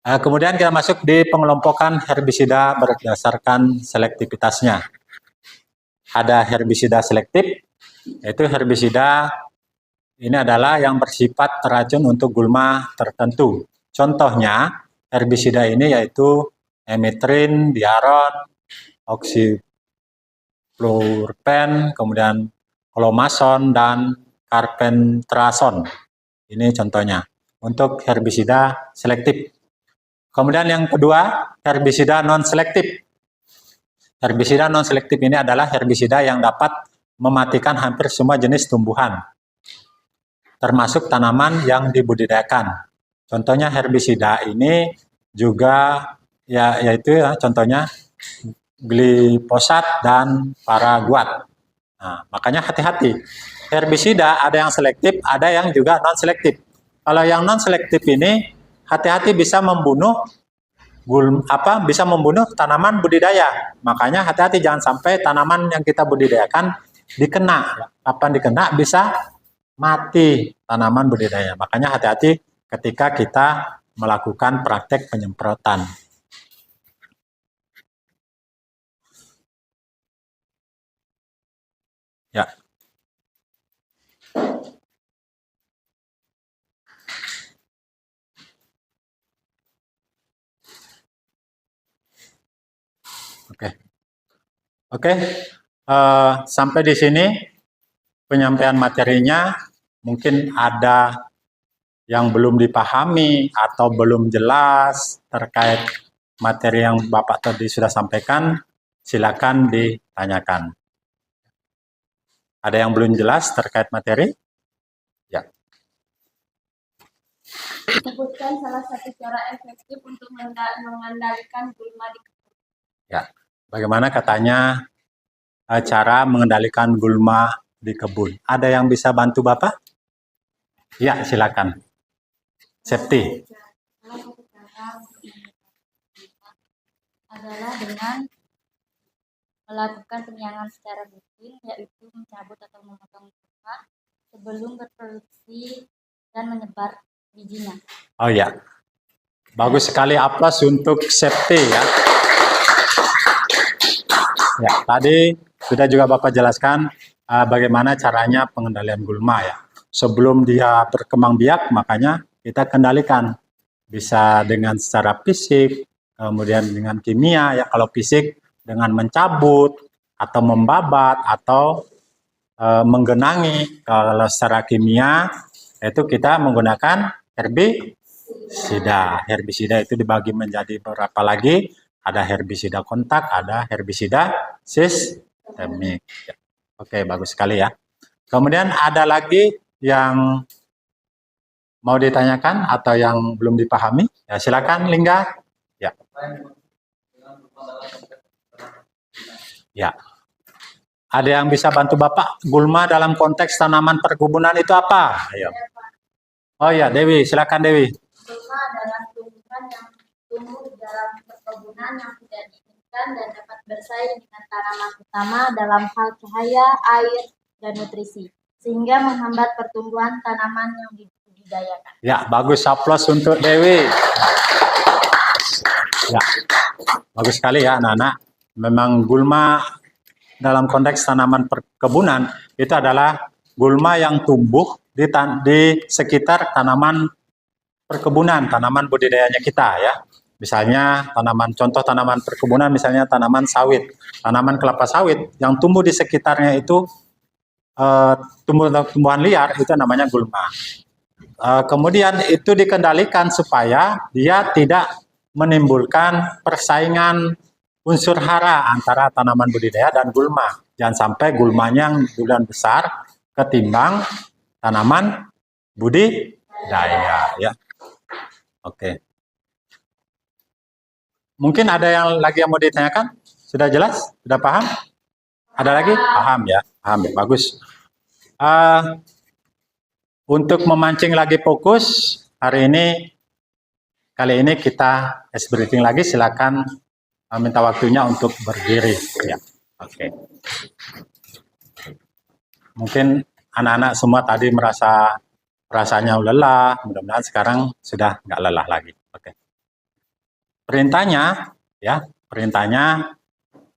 [SPEAKER 1] Kemudian kita masuk di pengelompokan herbisida berdasarkan selektivitasnya. Ada herbisida selektif, yaitu herbisida ini adalah yang bersifat teracun untuk gulma tertentu. Contohnya herbisida ini yaitu emitrin, diaron, oxyfluorphan, kemudian clomason dan carpentrason. Ini contohnya untuk herbisida selektif. Kemudian yang kedua, herbisida non-selektif. Herbisida non-selektif ini adalah herbisida yang dapat mematikan hampir semua jenis tumbuhan, termasuk tanaman yang dibudidayakan. Contohnya herbisida ini juga yaitu ya, contohnya glifosat dan paraguat. Nah, makanya hati-hati. Herbisida ada yang selektif, ada yang juga non-selektif. Kalau yang non-selektif ini hati-hati bisa membunuh bisa membunuh tanaman budidaya. Makanya hati-hati jangan sampai tanaman yang kita budidayakan dikena. Kapan dikena bisa mati tanaman budidaya. Makanya hati-hati ketika kita melakukan praktek penyemprotan. Ya. Oke. Sampai di sini penyampaian materinya. Mungkin ada yang belum dipahami atau belum jelas terkait materi yang Bapak tadi sudah sampaikan, silakan ditanyakan. Ada yang belum jelas terkait materi? Ya.
[SPEAKER 2] Sebutkan salah satu cara efektif untuk mengendalikan gulma di kebun.
[SPEAKER 1] Ya. Bagaimana katanya cara mengendalikan gulma di kebun? Ada yang bisa bantu Bapak? Ya, silakan. Safety.
[SPEAKER 2] Salah satu cara untuk mengendalikan gulma adalah dengan
[SPEAKER 4] melakukan penyiangan secara rutin, yaitu mencabut atau memotong gulma sebelum berproduksi dan menyebar bijinya.
[SPEAKER 1] Oh ya, bagus sekali, aplaus untuk safety ya. Ya, tadi sudah juga Bapak jelaskan bagaimana caranya pengendalian gulma ya. Sebelum dia berkembang biak, makanya kita kendalikan. Bisa dengan secara fisik, kemudian dengan kimia ya. Kalau fisik dengan mencabut atau membabat atau menggenangi. Kalau secara kimia itu kita menggunakan herbisida. Herbisida itu dibagi menjadi beberapa lagi. Ada herbisida kontak, ada herbisida sistemik. Ya. Oke, bagus sekali ya. Kemudian ada lagi yang mau ditanyakan atau yang belum dipahami? Ya, silakan Lingga. Ya. Ya. Ada yang bisa bantu Bapak? Gulma dalam konteks tanaman perkebunan itu apa? Ayo. Oh ya, Dewi, silakan Dewi.
[SPEAKER 4] Gulma adalah tumbuhan yang tumbuh di dalam perkebunan yang tidak diinginkan dan dapat bersaing dengan tanaman utama dalam hal cahaya, air, dan nutrisi, sehingga menghambat pertumbuhan tanaman yang dibudidayakan.
[SPEAKER 1] Ya, bagus, aplaus untuk Dewi. Ya, bagus sekali ya anak-anak. Memang gulma dalam konteks tanaman perkebunan itu adalah gulma yang tumbuh di sekitar tanaman perkebunan, tanaman budidayanya kita ya. Misalnya contoh tanaman perkebunan, misalnya tanaman sawit, tanaman kelapa sawit yang tumbuh di sekitarnya itu tumbuhan liar, itu namanya gulma. Kemudian itu dikendalikan supaya dia tidak menimbulkan persaingan unsur hara antara tanaman budidaya dan gulma. Jangan sampai gulmanya yang duluan besar ketimbang tanaman budidaya ya. Oke. Mungkin ada yang lagi yang mau ditanyakan? Sudah jelas? Sudah paham? Ada lagi? Paham ya? Paham ya? Bagus. Untuk memancing lagi fokus, kali ini kita ice breathing lagi. Silakan minta waktunya untuk berdiri. Ya. Oke. Mungkin anak-anak semua tadi rasanya lelah. Mudah-mudahan sekarang sudah nggak lelah lagi. Oke. Perintahnya,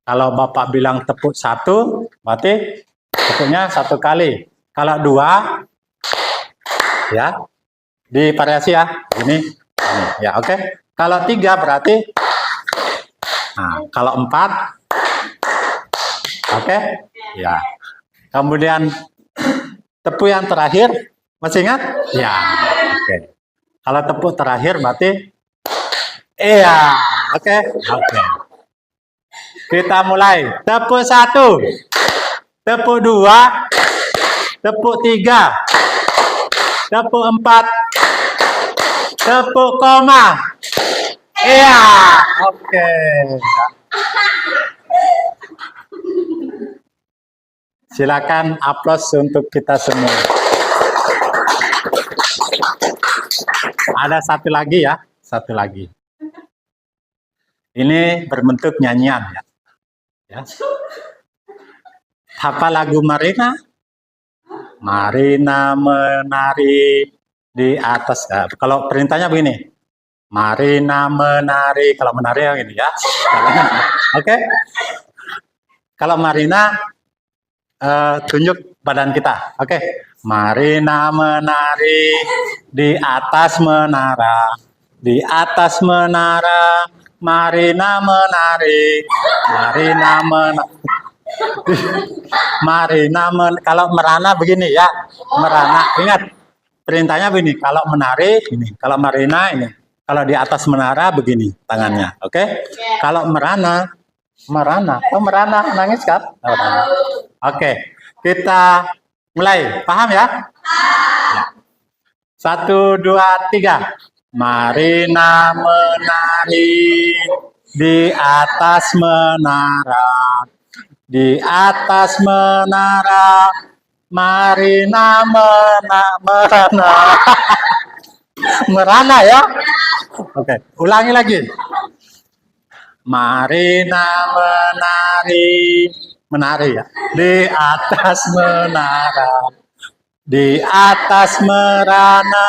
[SPEAKER 1] kalau Bapak bilang tepuk 1, berarti tepuknya 1 kali. Kalau 2, ya, divariasi ya, ini, ya, oke. Kalau 3 berarti, nah, kalau 4, oke, ya. Kemudian tepuk yang terakhir, masih ingat? Ya, oke. Kalau tepuk terakhir berarti iya, oke. Kita mulai. Tepuk 1, tepuk 2, tepuk 3, tepuk 4, tepuk koma. Iya, oke. Silakan aplaus untuk kita semua. Ada satu lagi ya, satu lagi. Ini berbentuk nyanyian ya. Apa lagu Marina? Marina menari di atas. Nah, kalau perintahnya begini. Marina menari. Kalau menari yang ini ya. Oke. Kalau Marina tunjuk badan kita. Oke. Marina menari di atas menara. Di atas menara. Marina menari, kalau merana begini ya, merana. Ingat perintahnya begini. Kalau menari ini, kalau Marina ini, kalau di atas menara begini tangannya, oke? Kalau merana, oh merana nangis kan? Oke, kita mulai. Paham ya? 1, 2, 3. Marina menari di atas menara, di atas menara. Marina merana. Merana ya. Oke, ulangi lagi. Marina menari, menari ya, di atas menara, di atas merana,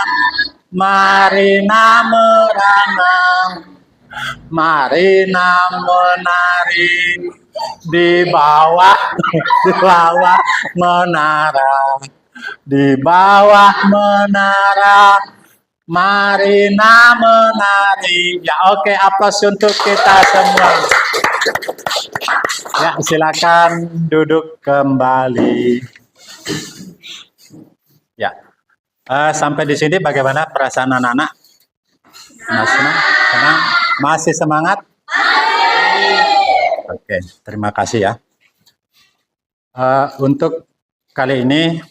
[SPEAKER 1] Marina merana, Marina menari, di bawah, di bawah menara, di bawah menara, Marina menari. Ya, oke, aplaus untuk kita semua. Ya, silakan duduk kembali. Ya, sampai di sini bagaimana perasaan anak-anak? Senang? Senang? Masih semangat? Oke, terima kasih ya. Untuk kali ini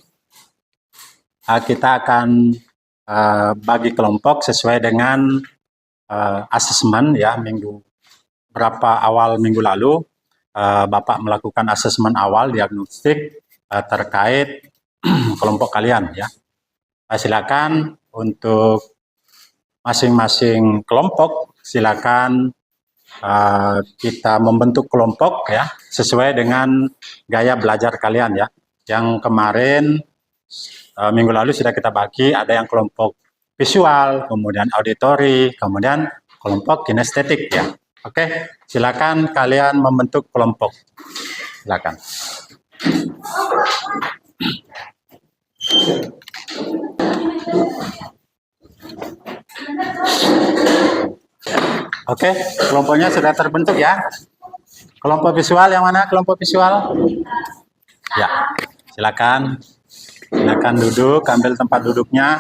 [SPEAKER 1] kita akan bagi kelompok sesuai dengan asesmen ya. Awal minggu lalu Bapak melakukan asesmen awal diagnostik terkait kelompok kalian ya. Silakan untuk masing-masing kelompok, silakan kita membentuk kelompok ya sesuai dengan gaya belajar kalian ya. Yang kemarin minggu lalu sudah kita bagi, ada yang kelompok visual, kemudian auditori, kemudian kelompok kinestetik ya. Oke, silakan kalian membentuk kelompok. Silakan. Oke, kelompoknya sudah terbentuk ya. Kelompok visual yang mana? Kelompok visual? Ya, silakan. Silakan duduk, ambil tempat duduknya.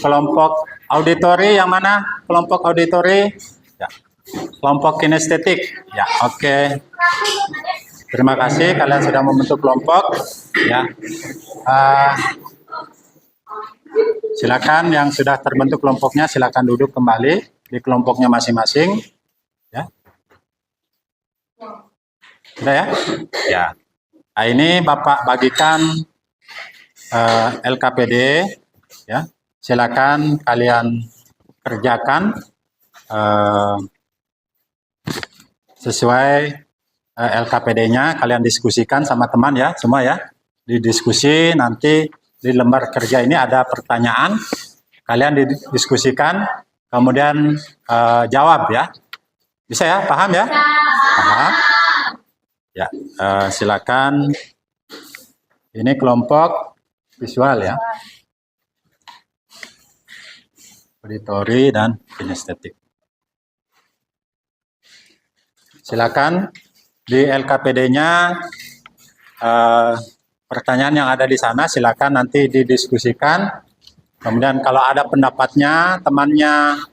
[SPEAKER 1] Kelompok auditori yang mana? Kelompok auditori? Ya. Kelompok kinestetik? Ya, oke. Terima kasih kalian sudah membentuk kelompok. Ya. Silakan yang sudah terbentuk kelompoknya, silakan duduk kembali di kelompoknya masing-masing. Ya. Sudah ya? Ya. Nah, ini Bapak bagikan LKPD ya, silakan kalian kerjakan sesuai LKPD-nya, kalian diskusikan sama teman ya, semua ya, didiskusi. Nanti di lembar kerja ini ada pertanyaan, kalian didiskusikan, kemudian jawab ya, bisa ya, paham ya? Paham? Ya, silakan. Ini kelompok visual ya, auditori dan kinestetik. Silakan di LKPD-nya pertanyaan yang ada di sana silakan nanti didiskusikan. Kemudian kalau ada pendapatnya, temannya,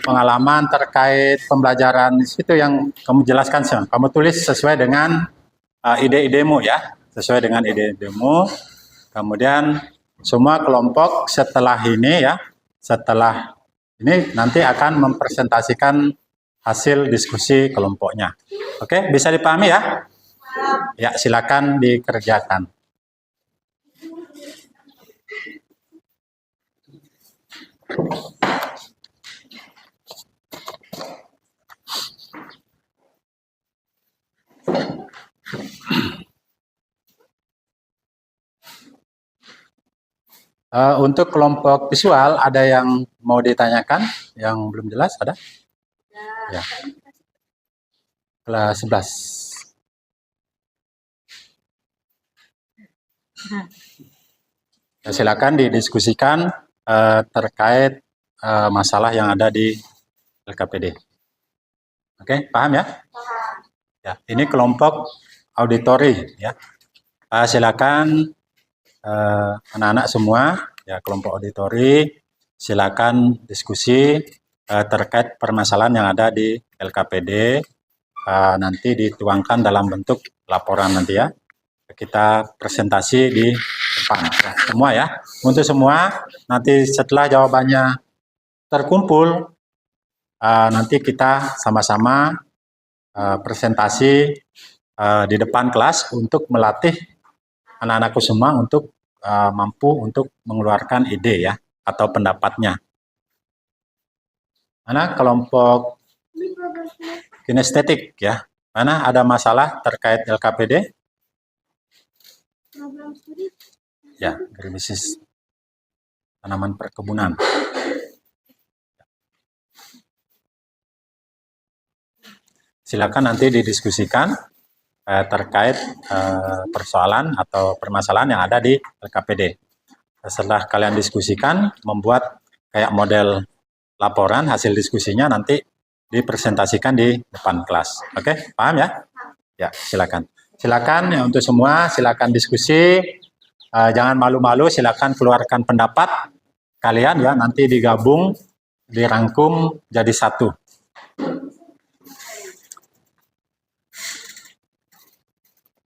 [SPEAKER 1] pengalaman terkait pembelajaran itu yang kamu jelaskan, kamu tulis sesuai dengan ide-idemu ya, sesuai dengan ide-idemu. Kemudian semua kelompok setelah ini ya, setelah ini nanti akan mempresentasikan hasil diskusi kelompoknya. Oke, bisa dipahami ya? Ya, silakan dikerjakan. Untuk kelompok visual, ada yang mau ditanyakan yang belum jelas? Ada? Ya. Kelas 11. Ya, silakan didiskusikan terkait masalah yang ada di LKPD. Oke, paham ya?
[SPEAKER 4] Paham.
[SPEAKER 1] Ya, ini kelompok auditori ya. Silakan anak-anak semua ya, kelompok auditori silakan diskusi terkait permasalahan yang ada di LKPD, nanti dituangkan dalam bentuk laporan nanti ya, kita presentasi di depan ya, semua ya, untuk semua. Nanti setelah jawabannya terkumpul, nanti kita sama-sama presentasi di depan kelas untuk melatih anak-anakku semua untuk mampu untuk mengeluarkan ide ya atau pendapatnya. Mana kelompok kinestetik ya. Mana ada masalah terkait LKPD?
[SPEAKER 2] Program studi.
[SPEAKER 1] Ya, agribisnis tanaman perkebunan. Silakan nanti didiskusikan terkait persoalan atau permasalahan yang ada di LKPD. Setelah kalian diskusikan, membuat kayak model laporan hasil diskusinya nanti dipresentasikan di depan kelas. Oke, paham ya? Ya, silakan. Silakan ya, untuk semua, silakan diskusi. Jangan malu-malu, silakan keluarkan pendapat kalian ya, nanti digabung, dirangkum jadi satu.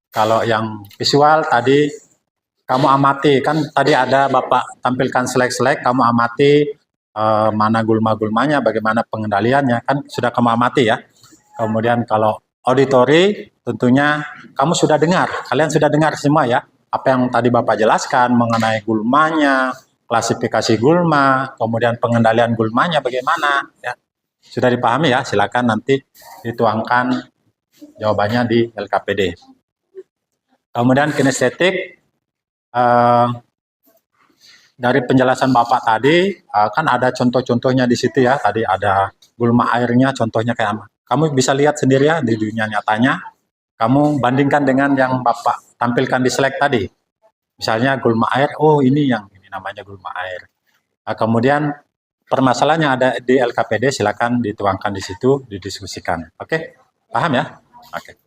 [SPEAKER 1] Kalau yang visual tadi kamu amati, kan tadi ada Bapak tampilkan slide-slide, kamu amati mana gulma-gulmanya, bagaimana pengendaliannya, kan sudah kamu amati ya. Kemudian kalau auditori, tentunya kamu sudah dengar, kalian sudah dengar semua ya, apa yang tadi Bapak jelaskan mengenai gulmanya, klasifikasi gulma, kemudian pengendalian gulmanya bagaimana, ya. Sudah dipahami ya, silakan nanti dituangkan jawabannya di LKPD. Kemudian kinestetik, dari penjelasan Bapak tadi, kan ada contoh-contohnya di situ ya. Tadi ada gulma airnya, contohnya kayak apa. Kamu bisa lihat sendiri ya di dunia nyatanya. Kamu bandingkan dengan yang Bapak tampilkan di slide tadi. Misalnya gulma air, oh ini namanya gulma air. Kemudian permasalahan yang ada di LKPD silakan dituangkan di situ, didiskusikan. Oke, paham ya? Oke.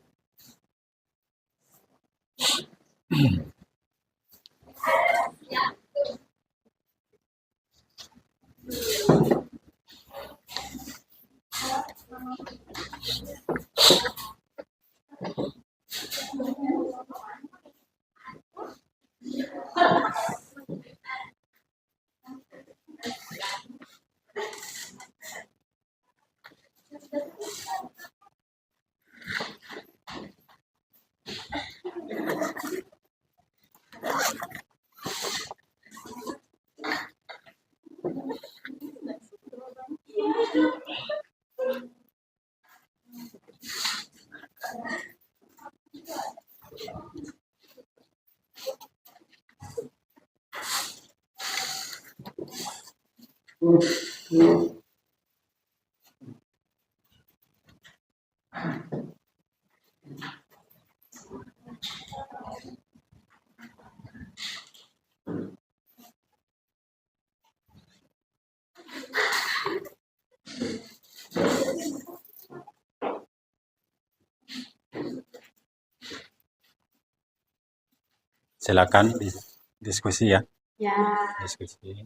[SPEAKER 1] Silakan diskusi ya.
[SPEAKER 4] Ya.
[SPEAKER 1] Diskusi.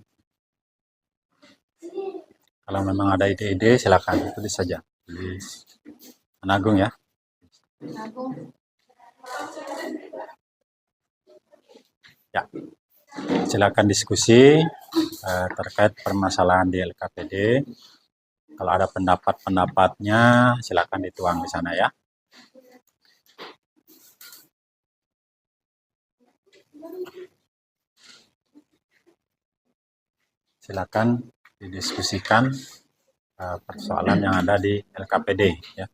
[SPEAKER 1] Kalau memang ada ide-ide silakan tulis saja. Tulis Agung ya.
[SPEAKER 4] Agung.
[SPEAKER 1] Ya. Silakan diskusi terkait permasalahan di LKPD. Kalau ada pendapat-pendapatnya silakan dituang di sana ya. Silakan didiskusikan persoalan yang ada di LKPD ya.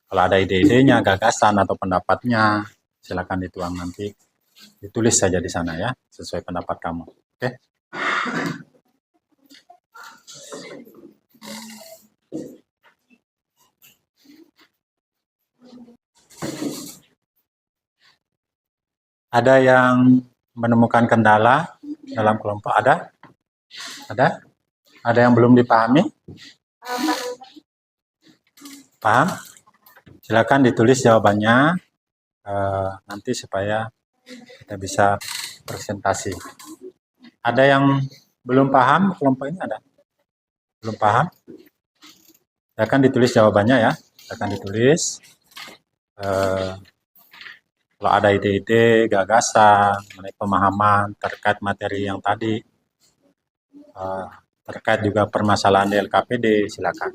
[SPEAKER 1] Kalau ada ide-idenya, gagasan atau pendapatnya, silakan dituang nanti, ditulis saja di sana ya, sesuai pendapat kamu. Oke? Ada yang menemukan kendala dalam kelompok? Ada? Ada? Ada yang belum dipahami? Paham? Silakan ditulis jawabannya nanti supaya kita bisa presentasi. Ada yang belum paham kelompok ini? Ada? Belum paham? Silakan ditulis jawabannya ya. Silakan ditulis. Kalau ada ide-ide, gagasan, mengenai pemahaman terkait materi yang tadi, terkait juga permasalahan di LKPD, silakan.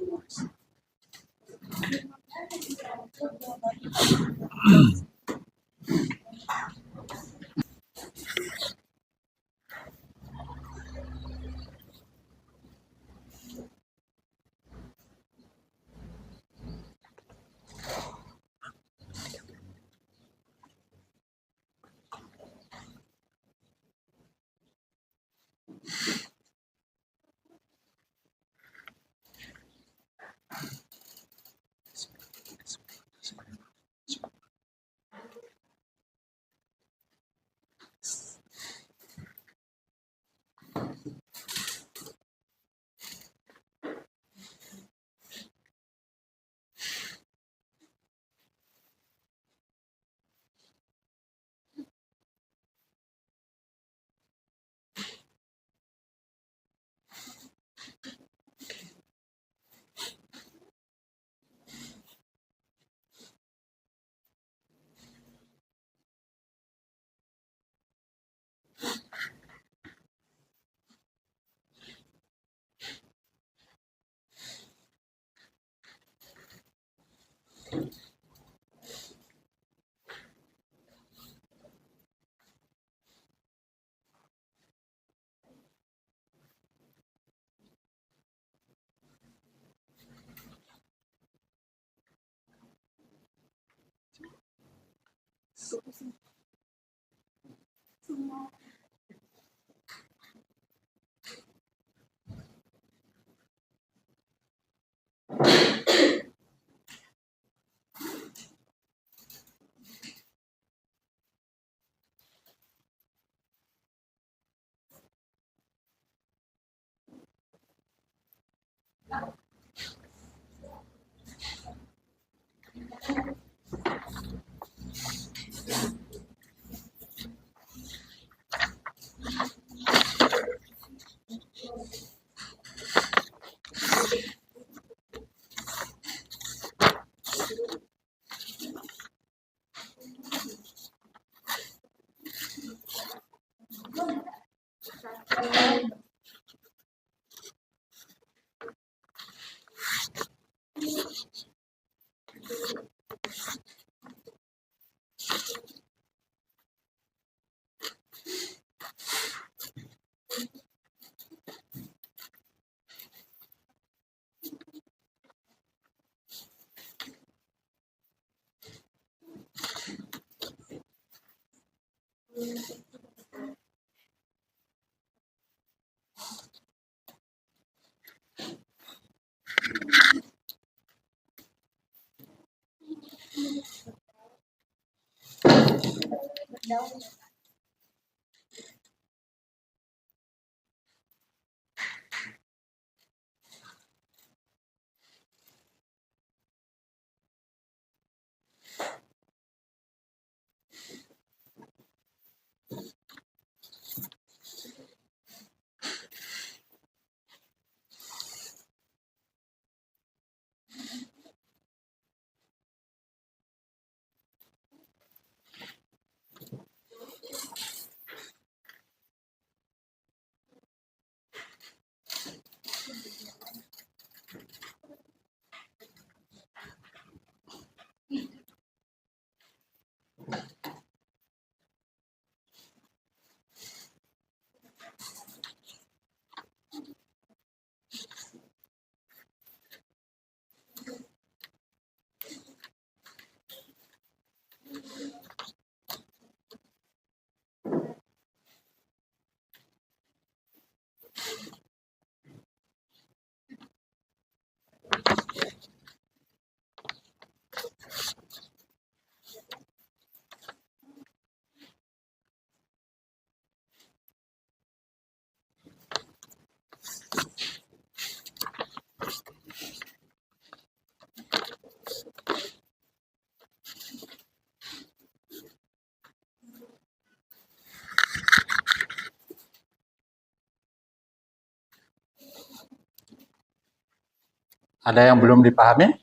[SPEAKER 1] Ada yang belum dipahami?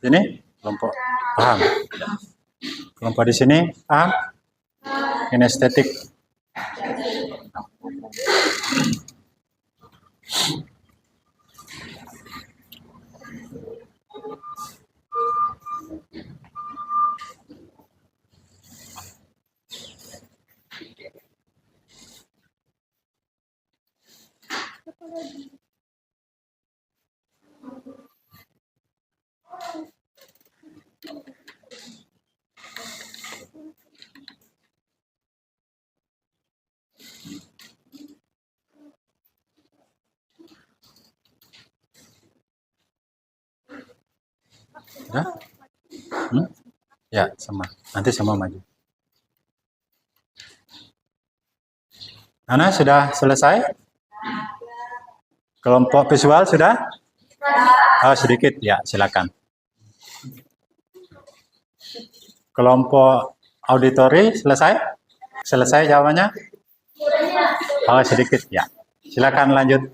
[SPEAKER 1] Ini kelompok paham. Kelompok di sini paham? Kinestetik. Sudah? Ya, sama. Nanti sama maju. Ana sudah selesai? Kelompok visual sudah? Oh, sedikit. Ya, silakan. Kelompok auditori selesai? Selesai jawabannya? Oh, sedikit. Ya. Silakan lanjut.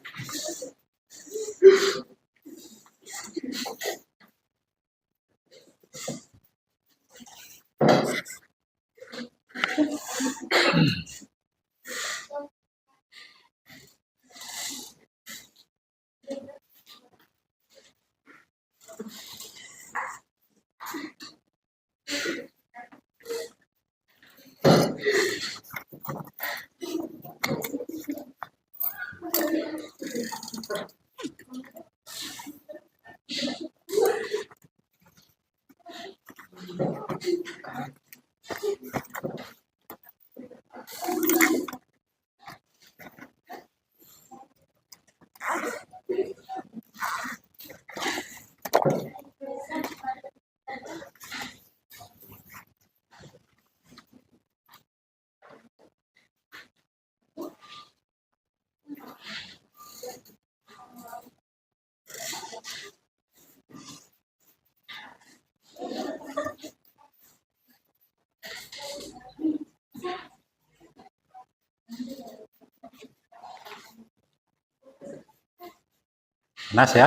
[SPEAKER 1] Nas ya.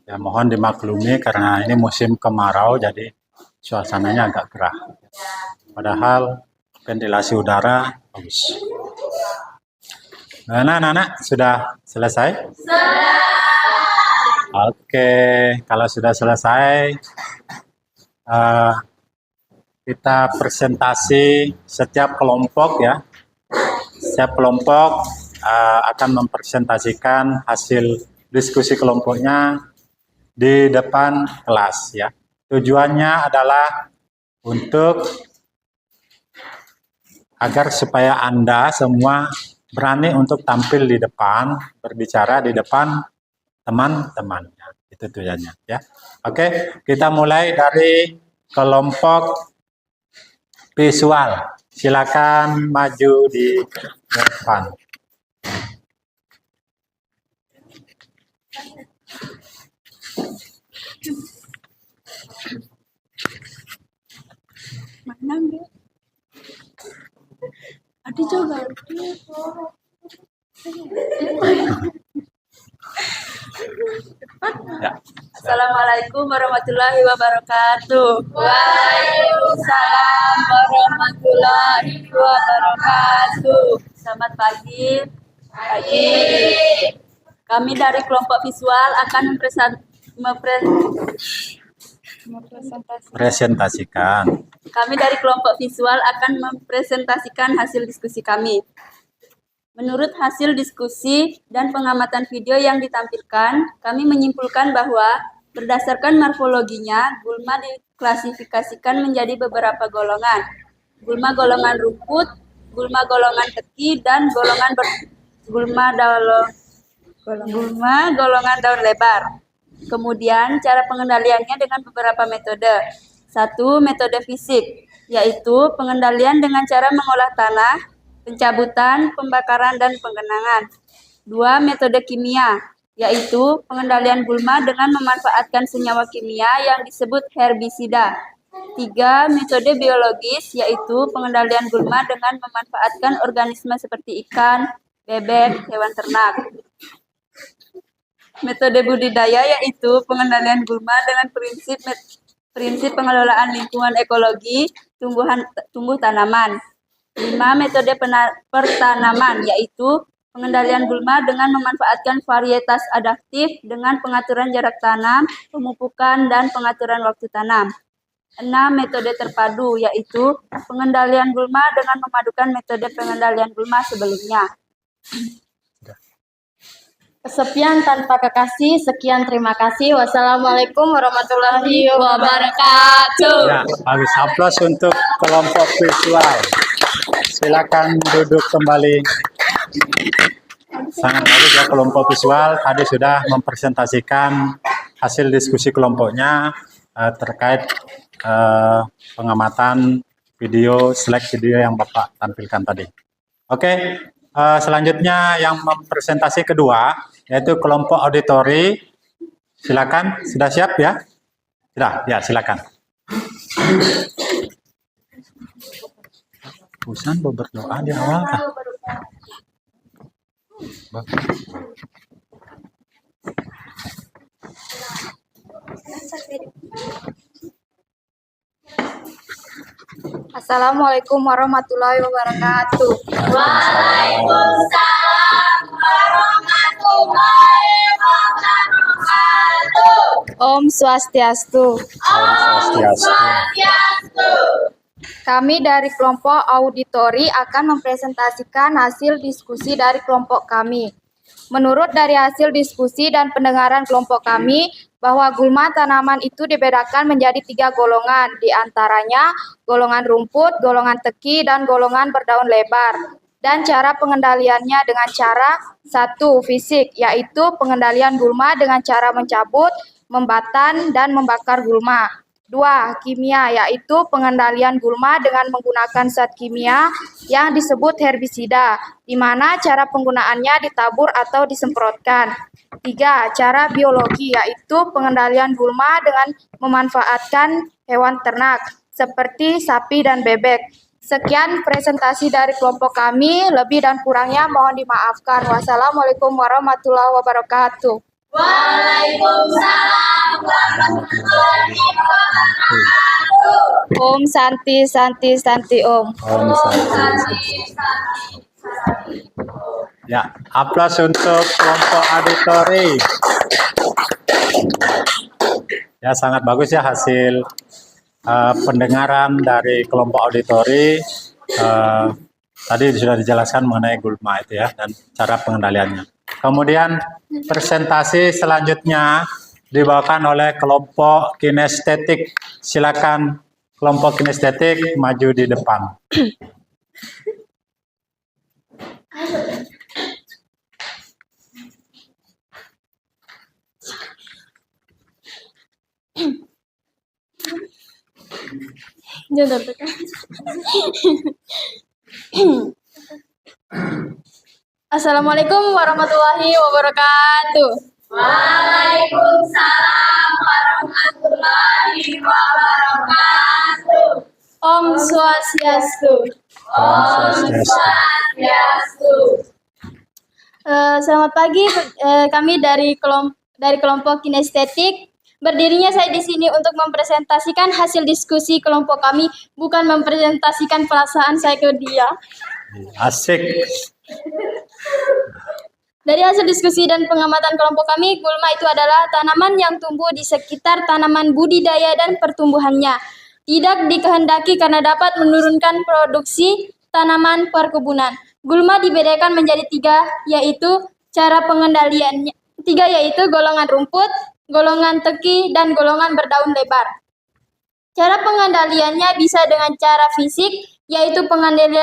[SPEAKER 1] Ya mohon dimaklumi karena ini musim kemarau jadi suasananya agak gerah. Padahal ventilasi udara bagus. Nah, anak-anak sudah selesai? Oke, kalau sudah selesai, kita presentasi setiap kelompok ya. Setiap kelompok akan mempresentasikan hasil diskusi kelompoknya di depan kelas ya. Tujuannya adalah untuk agar supaya Anda semua berani untuk tampil di depan, berbicara di depan teman-temannya. Itu tujuannya ya. Oke, kita mulai dari kelompok visual. Silakan maju di depan.
[SPEAKER 2] Mana enggak? Ada juga.
[SPEAKER 1] Ya.
[SPEAKER 2] Assalamualaikum warahmatullahi wabarakatuh. Waalaikumsalam warahmatullahi wabarakatuh. Selamat pagi. Kami dari kelompok visual akan
[SPEAKER 1] Presentasikan.
[SPEAKER 2] Kami dari kelompok visual akan mempresentasikan hasil diskusi kami. Menurut hasil diskusi dan pengamatan video yang ditampilkan, kami menyimpulkan bahwa berdasarkan morfologinya, gulma diklasifikasikan menjadi beberapa golongan. Gulma golongan rumput, gulma golongan teki, dan gulma golongan daun lebar. Kemudian, cara pengendaliannya dengan beberapa metode. 1. Metode fisik, yaitu pengendalian dengan cara mengolah tanah, pencabutan, pembakaran, dan penggenangan. 2. Metode kimia, yaitu pengendalian gulma dengan memanfaatkan senyawa kimia yang disebut herbisida. 3. Metode biologis, yaitu pengendalian gulma dengan memanfaatkan organisme seperti ikan, bebek, hewan ternak. Metode budidaya, yaitu pengendalian gulma dengan prinsip pengelolaan lingkungan ekologi tumbuh tanaman. 5. Metode pertanaman, yaitu pengendalian gulma dengan memanfaatkan varietas adaptif dengan pengaturan jarak tanam, pemupukan, dan pengaturan waktu tanam. 6. Metode terpadu, yaitu pengendalian gulma dengan memadukan metode pengendalian gulma sebelumnya.
[SPEAKER 4] Kesepian tanpa kekasih, sekian terima kasih. Wassalamualaikum warahmatullahi wabarakatuh.
[SPEAKER 1] Ya, habis aplaus untuk kelompok visual. Silakan duduk kembali. Sangat bagus ya kelompok visual. Tadi sudah mempresentasikan hasil diskusi kelompoknya terkait pengamatan video, slide video yang Bapak tampilkan tadi. Oke, selanjutnya yang mempresentasi kedua yaitu kelompok auditori. Silakan, sudah siap ya? Sudah, ya silakan. Usan berdoa di awal kan?
[SPEAKER 4] Assalamualaikum warahmatullahi wabarakatuh.
[SPEAKER 2] Waalaikumsalam warahmatullahi wabarakatuh.
[SPEAKER 4] Om Swastiastu. Kami dari kelompok auditori akan mempresentasikan hasil diskusi dari kelompok kami. Menurut dari hasil diskusi dan pendengaran kelompok kami, bahwa gulma tanaman itu dibedakan menjadi 3 golongan, di antaranya golongan rumput, golongan teki, dan golongan berdaun lebar. Dan cara pengendaliannya dengan cara 1. Fisik, yaitu pengendalian gulma dengan cara mencabut, membatan, dan membakar gulma.
[SPEAKER 2] 2. Kimia, yaitu pengendalian gulma dengan menggunakan zat kimia yang disebut herbisida, di mana cara penggunaannya ditabur atau disemprotkan. 3. Cara biologi, yaitu pengendalian gulma dengan memanfaatkan hewan ternak, seperti sapi dan bebek. Sekian presentasi dari kelompok kami, lebih dan kurangnya mohon dimaafkan. Wassalamualaikum warahmatullahi wabarakatuh. Om Santi Santi Santi Om.
[SPEAKER 1] Om Santi. Ya, aplaus untuk kelompok auditori. Ya, sangat bagus ya hasil pendengaran dari kelompok auditori. Tadi sudah dijelaskan mengenai gulma itu ya dan cara pengendaliannya. Kemudian presentasi selanjutnya dibawakan oleh kelompok kinestetik. Silakan kelompok kinestetik maju di depan.
[SPEAKER 2] Assalamualaikum warahmatullahi wabarakatuh.
[SPEAKER 4] Waalaikumsalam warahmatullahi wabarakatuh.
[SPEAKER 2] Om Swastiastu.
[SPEAKER 1] Om Swastiastu.
[SPEAKER 2] Selamat pagi, kami dari kelompok kinestetik. Berdirinya saya di sini untuk mempresentasikan hasil diskusi kelompok kami, bukan mempresentasikan perasaan saya ke dia.
[SPEAKER 1] Asik.
[SPEAKER 2] Dari hasil diskusi dan pengamatan kelompok kami, gulma itu adalah tanaman yang tumbuh di sekitar tanaman budidaya dan pertumbuhannya. Tidak dikehendaki karena dapat menurunkan produksi tanaman perkebunan. Gulma dibedakan menjadi 3, yaitu cara pengendaliannya. 3 yaitu golongan rumput, golongan teki, dan golongan berdaun lebar. Cara pengendaliannya bisa dengan cara fisik, yaitu pengendalian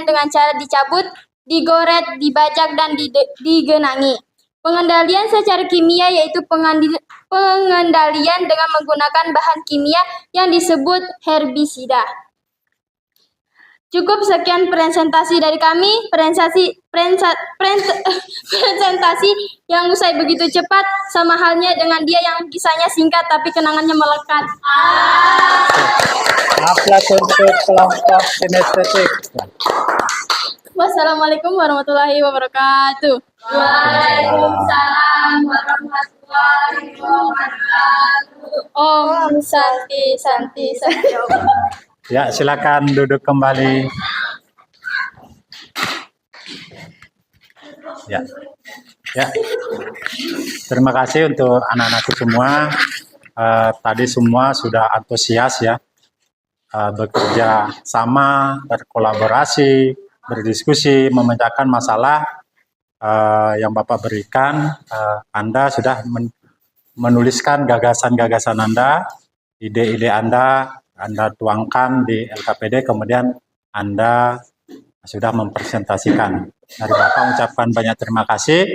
[SPEAKER 2] dengan cara dicabut, digoret, dibajak, dan digenangi. Pengendalian secara kimia yaitu pengendalian dengan menggunakan bahan kimia yang disebut herbisida. Cukup sekian presentasi dari kami. Presentasi yang usai begitu cepat, sama halnya dengan dia yang kisahnya singkat tapi kenangannya melekat.
[SPEAKER 1] Aplaus untuk kelompok kinestetik.
[SPEAKER 2] Wassalamualaikum warahmatullahi wabarakatuh.
[SPEAKER 4] Waalaikumsalam warahmatullahi wabarakatuh.
[SPEAKER 2] Om Santi Santi Santi Om.
[SPEAKER 1] Ya, silakan duduk kembali. Ya. Ya. Terima kasih untuk anak-anakku semua. Tadi semua sudah antusias ya. Bekerja sama, berkolaborasi, berdiskusi, memecahkan masalah yang Bapak berikan. Anda sudah menuliskan gagasan-gagasan Anda, ide-ide Anda tuangkan di LKPD, kemudian Anda sudah mempresentasikan. Dari Bapak ucapkan banyak terima kasih.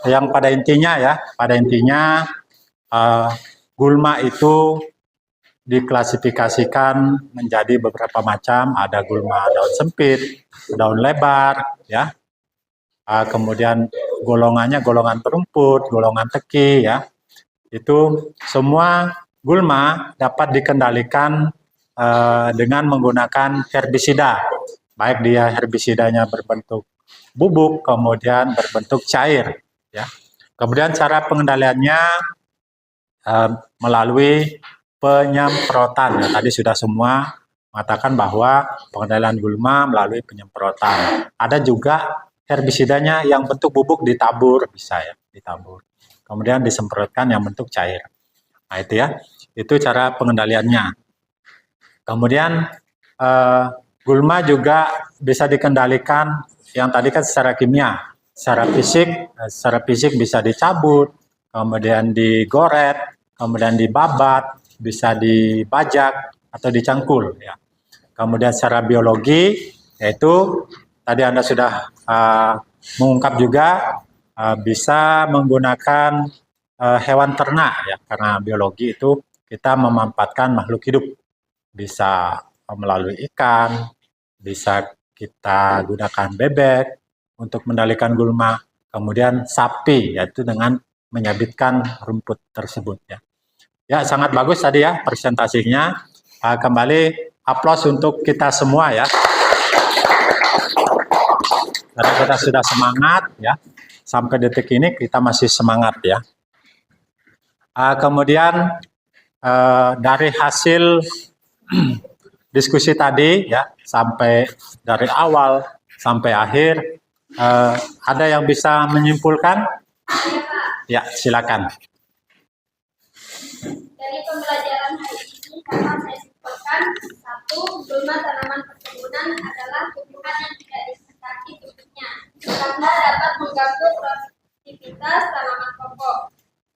[SPEAKER 1] Yang pada intinya gulma itu diklasifikasikan menjadi beberapa macam. Ada gulma daun sempit, daun lebar, ya. Kemudian golongannya golongan perumput, golongan teki, ya. Itu semua gulma dapat dikendalikan dengan menggunakan herbisida, baik dia herbisidanya berbentuk bubuk, kemudian berbentuk cair. Ya. Kemudian cara pengendaliannya melalui penyemprotan. Ya, tadi sudah semua mengatakan bahwa pengendalian gulma melalui penyemprotan. Ada juga herbisidanya yang bentuk bubuk ditabur, bisa ya, ditabur. Kemudian disemprotkan yang bentuk cair. Nah itu ya, itu cara pengendaliannya. Kemudian gulma juga bisa dikendalikan yang tadi kan secara kimia, secara fisik bisa dicabut, kemudian digoret, kemudian dibabat, bisa dibajak atau dicangkul. Ya. Kemudian secara biologi, yaitu tadi Anda sudah mengungkap juga bisa menggunakan hewan ternak ya, karena biologi itu kita memanfaatkan makhluk hidup. Bisa melalui ikan, bisa kita gunakan bebek untuk mengendalikan gulma, kemudian sapi, yaitu dengan menyabitkan rumput tersebut. Ya, sangat bagus tadi ya presentasinya. Kembali aplaus untuk kita semua ya. Karena kita sudah semangat ya. Sampai detik ini kita masih semangat ya. Kemudian dari hasil diskusi tadi ya, sampai dari awal sampai akhir, ada yang bisa menyimpulkan? Ya, silakan.
[SPEAKER 4] Dari pembelajaran hari ini dapat saya simpulkan, 1. Gulma tanaman perkebunan adalah tumbuhan yang tidak disetaki tubuhnya karena dapat mengganggu produktivitas tanaman pokok.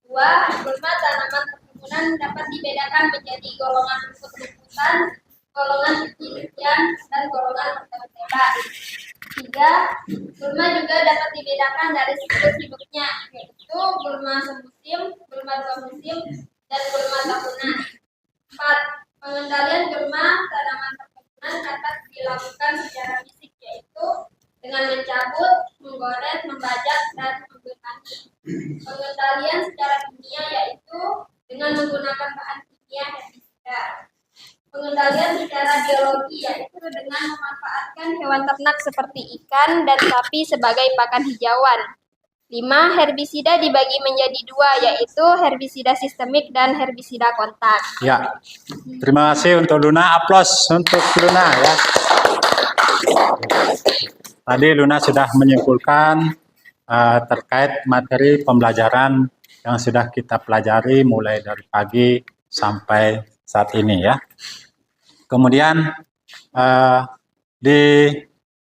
[SPEAKER 4] 2. Gulma tanaman perkebunan dapat dibedakan menjadi golongan rumput-rumputan, golongan biji-bijian, dan golongan bertebak. 3. Gulma juga dapat dibedakan dari siklus hidupnya, yaitu gulma semusim, gulma 2 musim, dan gulma tahunan. 4. Pengendalian gulma tanaman perkebunan dapat dilakukan secara fisik, yaitu dengan mencabut, menggores, membajak, dan membetani. Pengendalian secara kimia yaitu dengan menggunakan bahan kimia herbisida. Pengendalian secara biologi yaitu dengan memanfaatkan hewan ternak seperti ikan dan sapi sebagai pakan hijauan. 5. Herbisida dibagi menjadi 2, yaitu herbisida sistemik dan herbisida kontak.
[SPEAKER 1] Ya, terima kasih untuk Luna. Aplaus untuk Luna ya. Tadi Luna sudah menyimpulkan terkait materi pembelajaran yang sudah kita pelajari mulai dari pagi sampai saat ini ya. Kemudian di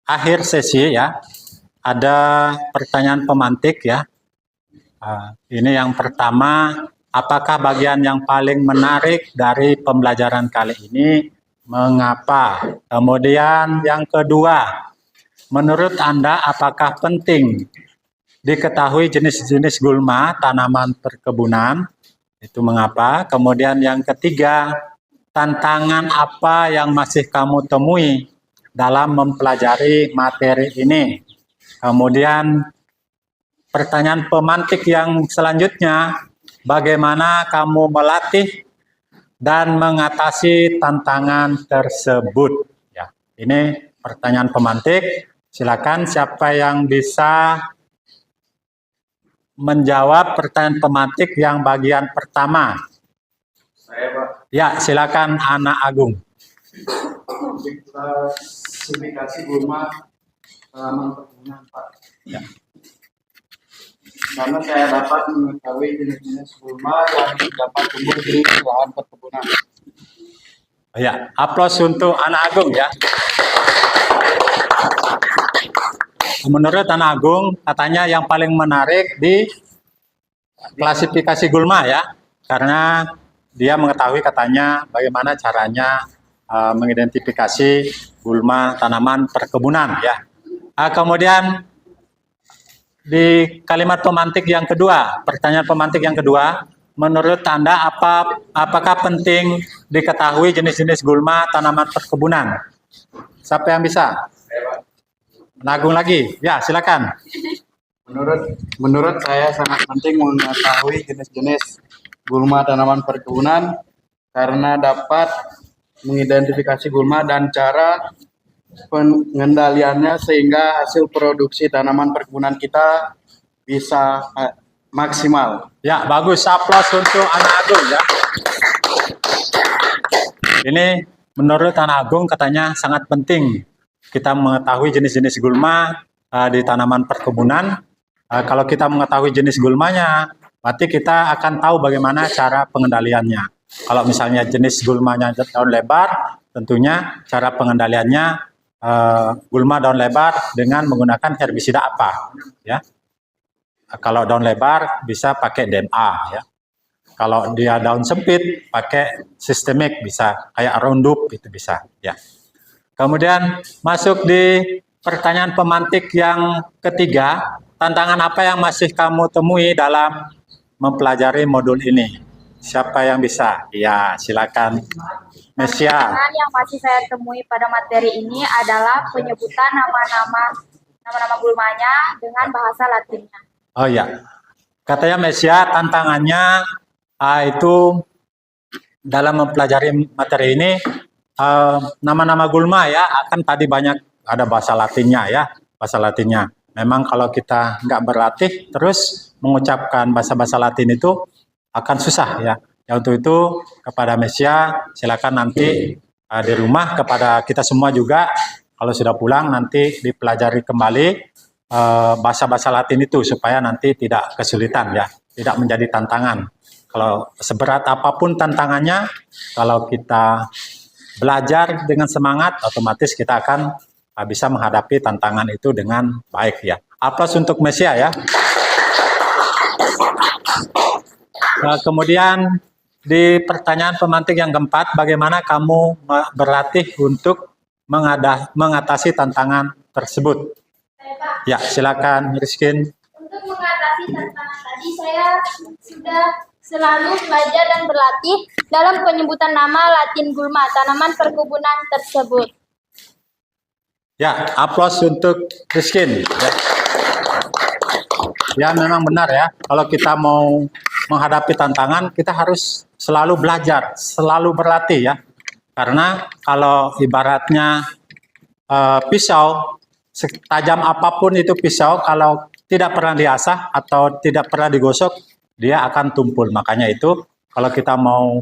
[SPEAKER 1] akhir sesi ya, ada pertanyaan pemantik ya. Ini yang pertama, apakah bagian yang paling menarik dari pembelajaran kali ini? Mengapa? Kemudian yang kedua, menurut Anda apakah penting diketahui jenis-jenis gulma tanaman perkebunan? Itu mengapa? Kemudian yang ketiga, tantangan apa yang masih kamu temui dalam mempelajari materi ini? Kemudian pertanyaan pemantik yang selanjutnya, bagaimana kamu melatih dan mengatasi tantangan tersebut? Ya, ini pertanyaan pemantik. Silakan siapa yang bisa menjawab pertanyaan pemantik yang bagian pertama.
[SPEAKER 3] Saya Pak,
[SPEAKER 1] Ya, silakan Anak Agung.
[SPEAKER 3] klasifikasi gulma tanaman perkebunan Pak.
[SPEAKER 1] Ya.
[SPEAKER 3] Karena saya dapat mengetahui jenis-jenis gulma yang dapat tumbuh di lahan perkebunan.
[SPEAKER 1] Ya, aplaus untuk Anak Agung ya. Menurut Anak Agung, katanya yang paling menarik di klasifikasi gulma ya, karena dia mengetahui katanya bagaimana caranya mengidentifikasi gulma tanaman perkebunan ya. Kemudian di kalimat pemantik yang kedua, pertanyaan pemantik yang kedua, menurut Anda apakah penting diketahui jenis-jenis gulma tanaman perkebunan? Siapa yang bisa?
[SPEAKER 3] Saya Pak.
[SPEAKER 1] Agung lagi, ya silakan.
[SPEAKER 3] Menurut saya sangat penting mengetahui jenis-jenis gulma tanaman perkebunan karena dapat mengidentifikasi gulma dan cara pengendaliannya sehingga hasil produksi tanaman perkebunan kita bisa maksimal.
[SPEAKER 1] Ya, bagus. Aplaus untuk Anak Agung ya. Ini menurut Anak Agung katanya sangat penting kita mengetahui jenis-jenis gulma di tanaman perkebunan. Kalau kita mengetahui jenis gulmanya, berarti kita akan tahu bagaimana cara pengendaliannya. Kalau misalnya jenis gulmanya daun lebar, tentunya cara pengendaliannya gulma daun lebar dengan menggunakan herbisida apa, ya? Kalau daun lebar bisa pakai DMA, ya. Kalau dia daun sempit pakai sistemik bisa, kayak Roundup itu bisa, ya. Kemudian masuk di pertanyaan pemantik yang ketiga, tantangan apa yang masih kamu temui dalam mempelajari modul ini? Siapa yang bisa? Ya, silakan. Mesia.
[SPEAKER 4] Tantangan yang masih saya temui pada materi ini adalah penyebutan nama-nama gulmanya dengan bahasa Latinnya.
[SPEAKER 1] Oh ya, katanya Mesia tantangannya itu dalam mempelajari materi ini nama-nama gulma ya, akan tadi banyak ada bahasa Latinnya ya, bahasa Latinnya. Memang kalau kita nggak berlatih terus mengucapkan bahasa-bahasa Latin itu akan susah ya. Ya untuk itu kepada Mesia silakan nanti di rumah, kepada kita semua juga kalau sudah pulang nanti dipelajari kembali bahasa-bahasa Latin itu supaya nanti tidak kesulitan ya, tidak menjadi tantangan. Kalau seberat apapun tantangannya, kalau kita belajar dengan semangat, otomatis kita akan bisa menghadapi tantangan itu dengan baik ya. Aplaus untuk Mesia ya. Kemudian di pertanyaan pemantik yang keempat, bagaimana kamu berlatih untuk mengatasi tantangan tersebut?
[SPEAKER 2] Pak,
[SPEAKER 1] Ya, silakan Rizkin.
[SPEAKER 2] untuk mengatasi tantangan tadi, saya sudah selalu belajar dan berlatih dalam penyebutan nama Latin gulma tanaman perkebunan tersebut.
[SPEAKER 1] Ya, aplaus untuk Rizkin. Ya, memang benar ya. Kalau kita mau menghadapi tantangan, kita harus selalu belajar, selalu berlatih ya. Karena kalau ibaratnya pisau, setajam apapun itu pisau, kalau tidak pernah diasah atau tidak pernah digosok, dia akan tumpul. Makanya itu kalau kita mau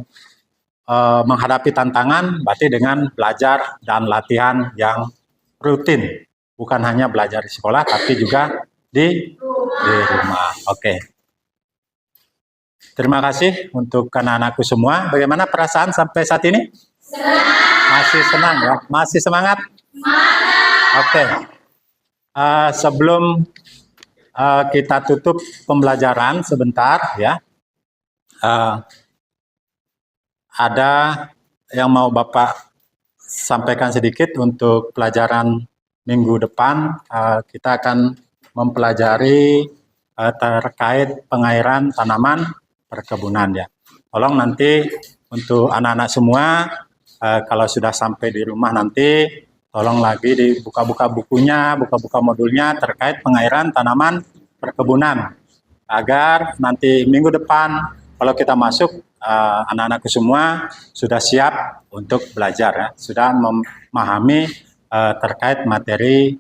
[SPEAKER 1] menghadapi tantangan, berarti dengan belajar dan latihan yang rutin. Bukan hanya belajar di sekolah, tapi juga di rumah. Oke. Terima kasih untuk anak-anakku semua. Bagaimana perasaan sampai saat ini? Masih senang ya? Masih semangat? Oke. Sebelum kita tutup pembelajaran sebentar ya. Ada yang mau Bapak sampaikan sedikit untuk pelajaran minggu depan. Kita akan mempelajari terkait pengairan tanaman perkebunan ya. Tolong nanti untuk anak-anak semua kalau sudah sampai di rumah nanti tolong lagi dibuka-buka bukunya, buka-buka modulnya terkait pengairan tanaman perkebunan agar nanti minggu depan kalau kita masuk anak-anakku semua sudah siap untuk belajar ya, sudah memahami terkait materi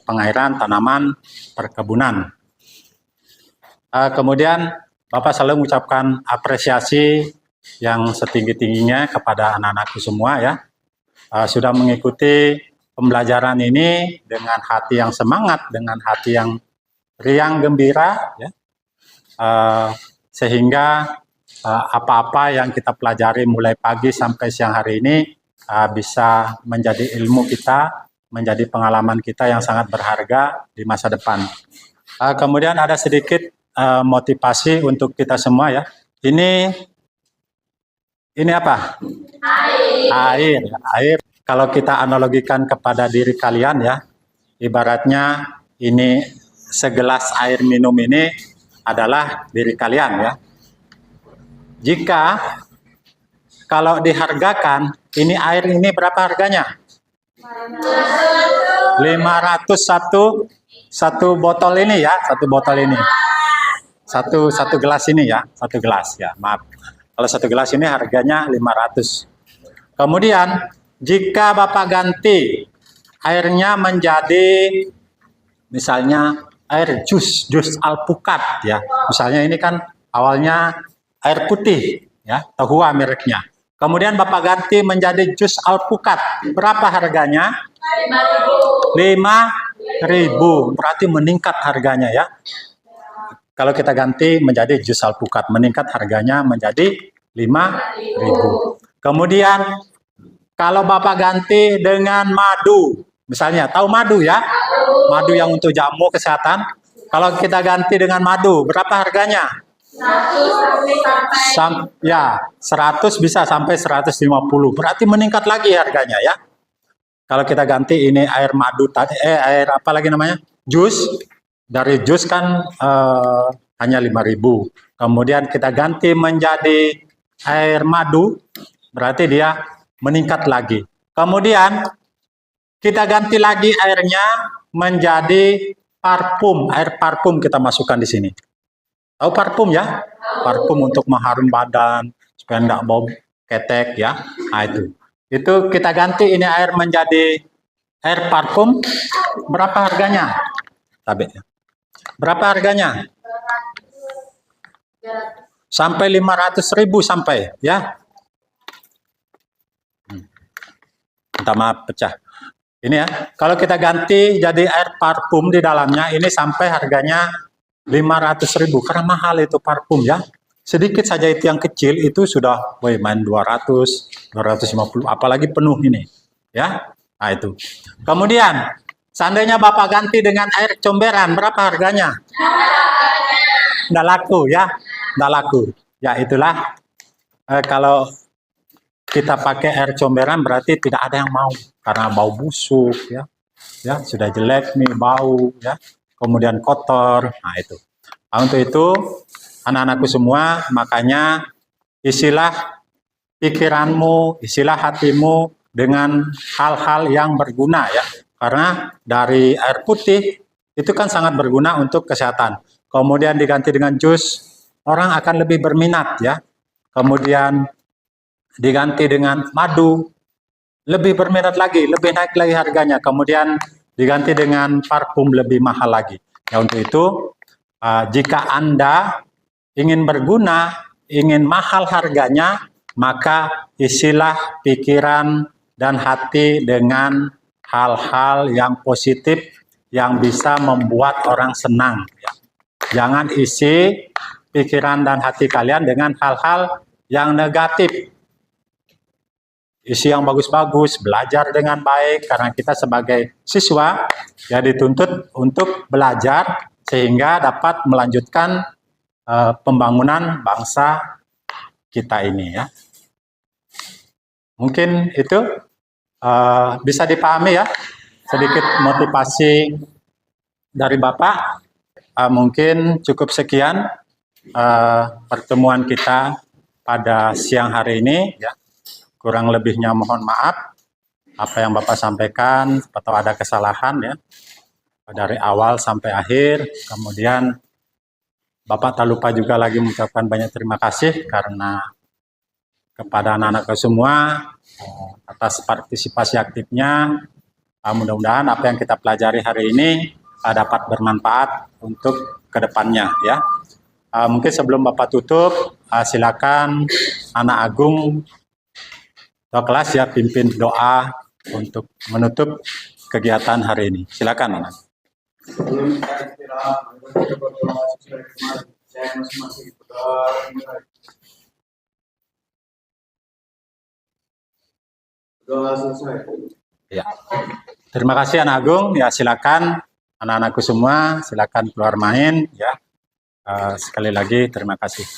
[SPEAKER 1] pengairan tanaman perkebunan. Kemudian Bapak selalu mengucapkan apresiasi yang setinggi-tingginya kepada anak-anakku semua ya. Sudah mengikuti pembelajaran ini dengan hati yang semangat, dengan hati yang riang gembira ya. Sehingga apa-apa yang kita pelajari mulai pagi sampai siang hari ini bisa menjadi ilmu kita, menjadi pengalaman kita yang sangat berharga di masa depan. Kemudian ada sedikit motivasi untuk kita semua ya. Ini apa? Air. Kalau kita analogikan kepada diri kalian ya, ibaratnya ini segelas air minum ini adalah diri kalian ya. Jika kalau dihargakan, ini air ini berapa harganya? 500 satu botol ini ya, satu botol ini. Satu gelas ini ya, satu gelas ya, maaf. Kalau satu gelas ini harganya 500. Kemudian jika Bapak ganti airnya menjadi misalnya air jus alpukat ya. Misalnya ini kan awalnya air putih ya, Tahua mereknya. Kemudian Bapak ganti menjadi jus alpukat. Berapa harganya? 5.000. Berarti meningkat harganya ya. Kalau kita ganti menjadi jus alpukat, meningkat harganya menjadi 5.000. Kemudian kalau Bapak ganti dengan madu, misalnya tahu madu ya? Madu yang untuk jamu kesehatan. Kalau kita ganti dengan madu, berapa harganya? 100 bisa sampai 150. Berarti meningkat lagi harganya ya. Kalau kita ganti ini air madu tadi, air apa lagi namanya? Jus. Dari jus kan hanya 5.000. Kemudian kita ganti menjadi air madu, berarti dia meningkat lagi. Kemudian kita ganti lagi airnya menjadi parfum. Air parfum kita masukkan di sini. Tahu parfum ya? Parfum untuk mengharum badan supaya enggak bau ketek ya. Nah, itu kita ganti ini air menjadi air parfum. Berapa harganya? Tabetnya. Berapa harganya? Sampai 500.000 sampai ya. Minta maaf pecah. Ini ya, kalau kita ganti jadi air parfum di dalamnya ini sampai harganya 500.000 karena mahal itu parfum ya. Sedikit saja itu yang kecil itu sudah main 200, 250 apalagi penuh ini ya. Nah itu. Kemudian seandainya Bapak ganti dengan air comberan berapa harganya? Nggak laku ya. Nggak laku. Ya itulah kalau kita pakai air comberan berarti tidak ada yang mau karena bau busuk ya. Ya, sudah jelek nih bau ya. Kemudian kotor. Nah, itu. Nah, untuk itu anak-anakku semua, makanya isilah pikiranmu, isilah hatimu dengan hal-hal yang berguna ya. Karena dari air putih itu kan sangat berguna untuk kesehatan. Kemudian diganti dengan jus, orang akan lebih berminat ya. Kemudian diganti dengan madu, lebih berminat lagi, lebih naik lagi harganya. Kemudian diganti dengan parfum, lebih mahal lagi. Ya untuk itu, jika Anda ingin berguna, ingin mahal harganya, maka isilah pikiran dan hati dengan hal-hal yang positif yang bisa membuat orang senang. Ya. Jangan isi pikiran dan hati kalian dengan hal-hal yang negatif. Isi yang bagus-bagus, belajar dengan baik, karena kita sebagai siswa ya dituntut untuk belajar sehingga dapat melanjutkan pembangunan bangsa kita ini ya. Mungkin itu bisa dipahami ya, sedikit motivasi dari Bapak. Mungkin cukup sekian pertemuan kita pada siang hari ini ya. Kurang lebihnya mohon maaf apa yang Bapak sampaikan atau ada kesalahan ya dari awal sampai akhir. Kemudian Bapak tak lupa juga lagi mengucapkan banyak terima kasih karena kepada anak-anak semua atas partisipasi aktifnya. Mudah-mudahan apa yang kita pelajari hari ini dapat bermanfaat untuk kedepannya ya. Mungkin sebelum Bapak tutup, silakan anak Agung atau kelas ya pimpin doa untuk menutup kegiatan hari ini. Silakan anak.
[SPEAKER 3] Sebelum kita istirahat, kita berdoa sesuai kemarin. Saya masing-masing berdoa. Doa selesai.
[SPEAKER 1] Ya. Terima kasih anak Agung. Ya silakan anak-anakku semua, silakan keluar main ya. Sekali lagi terima kasih.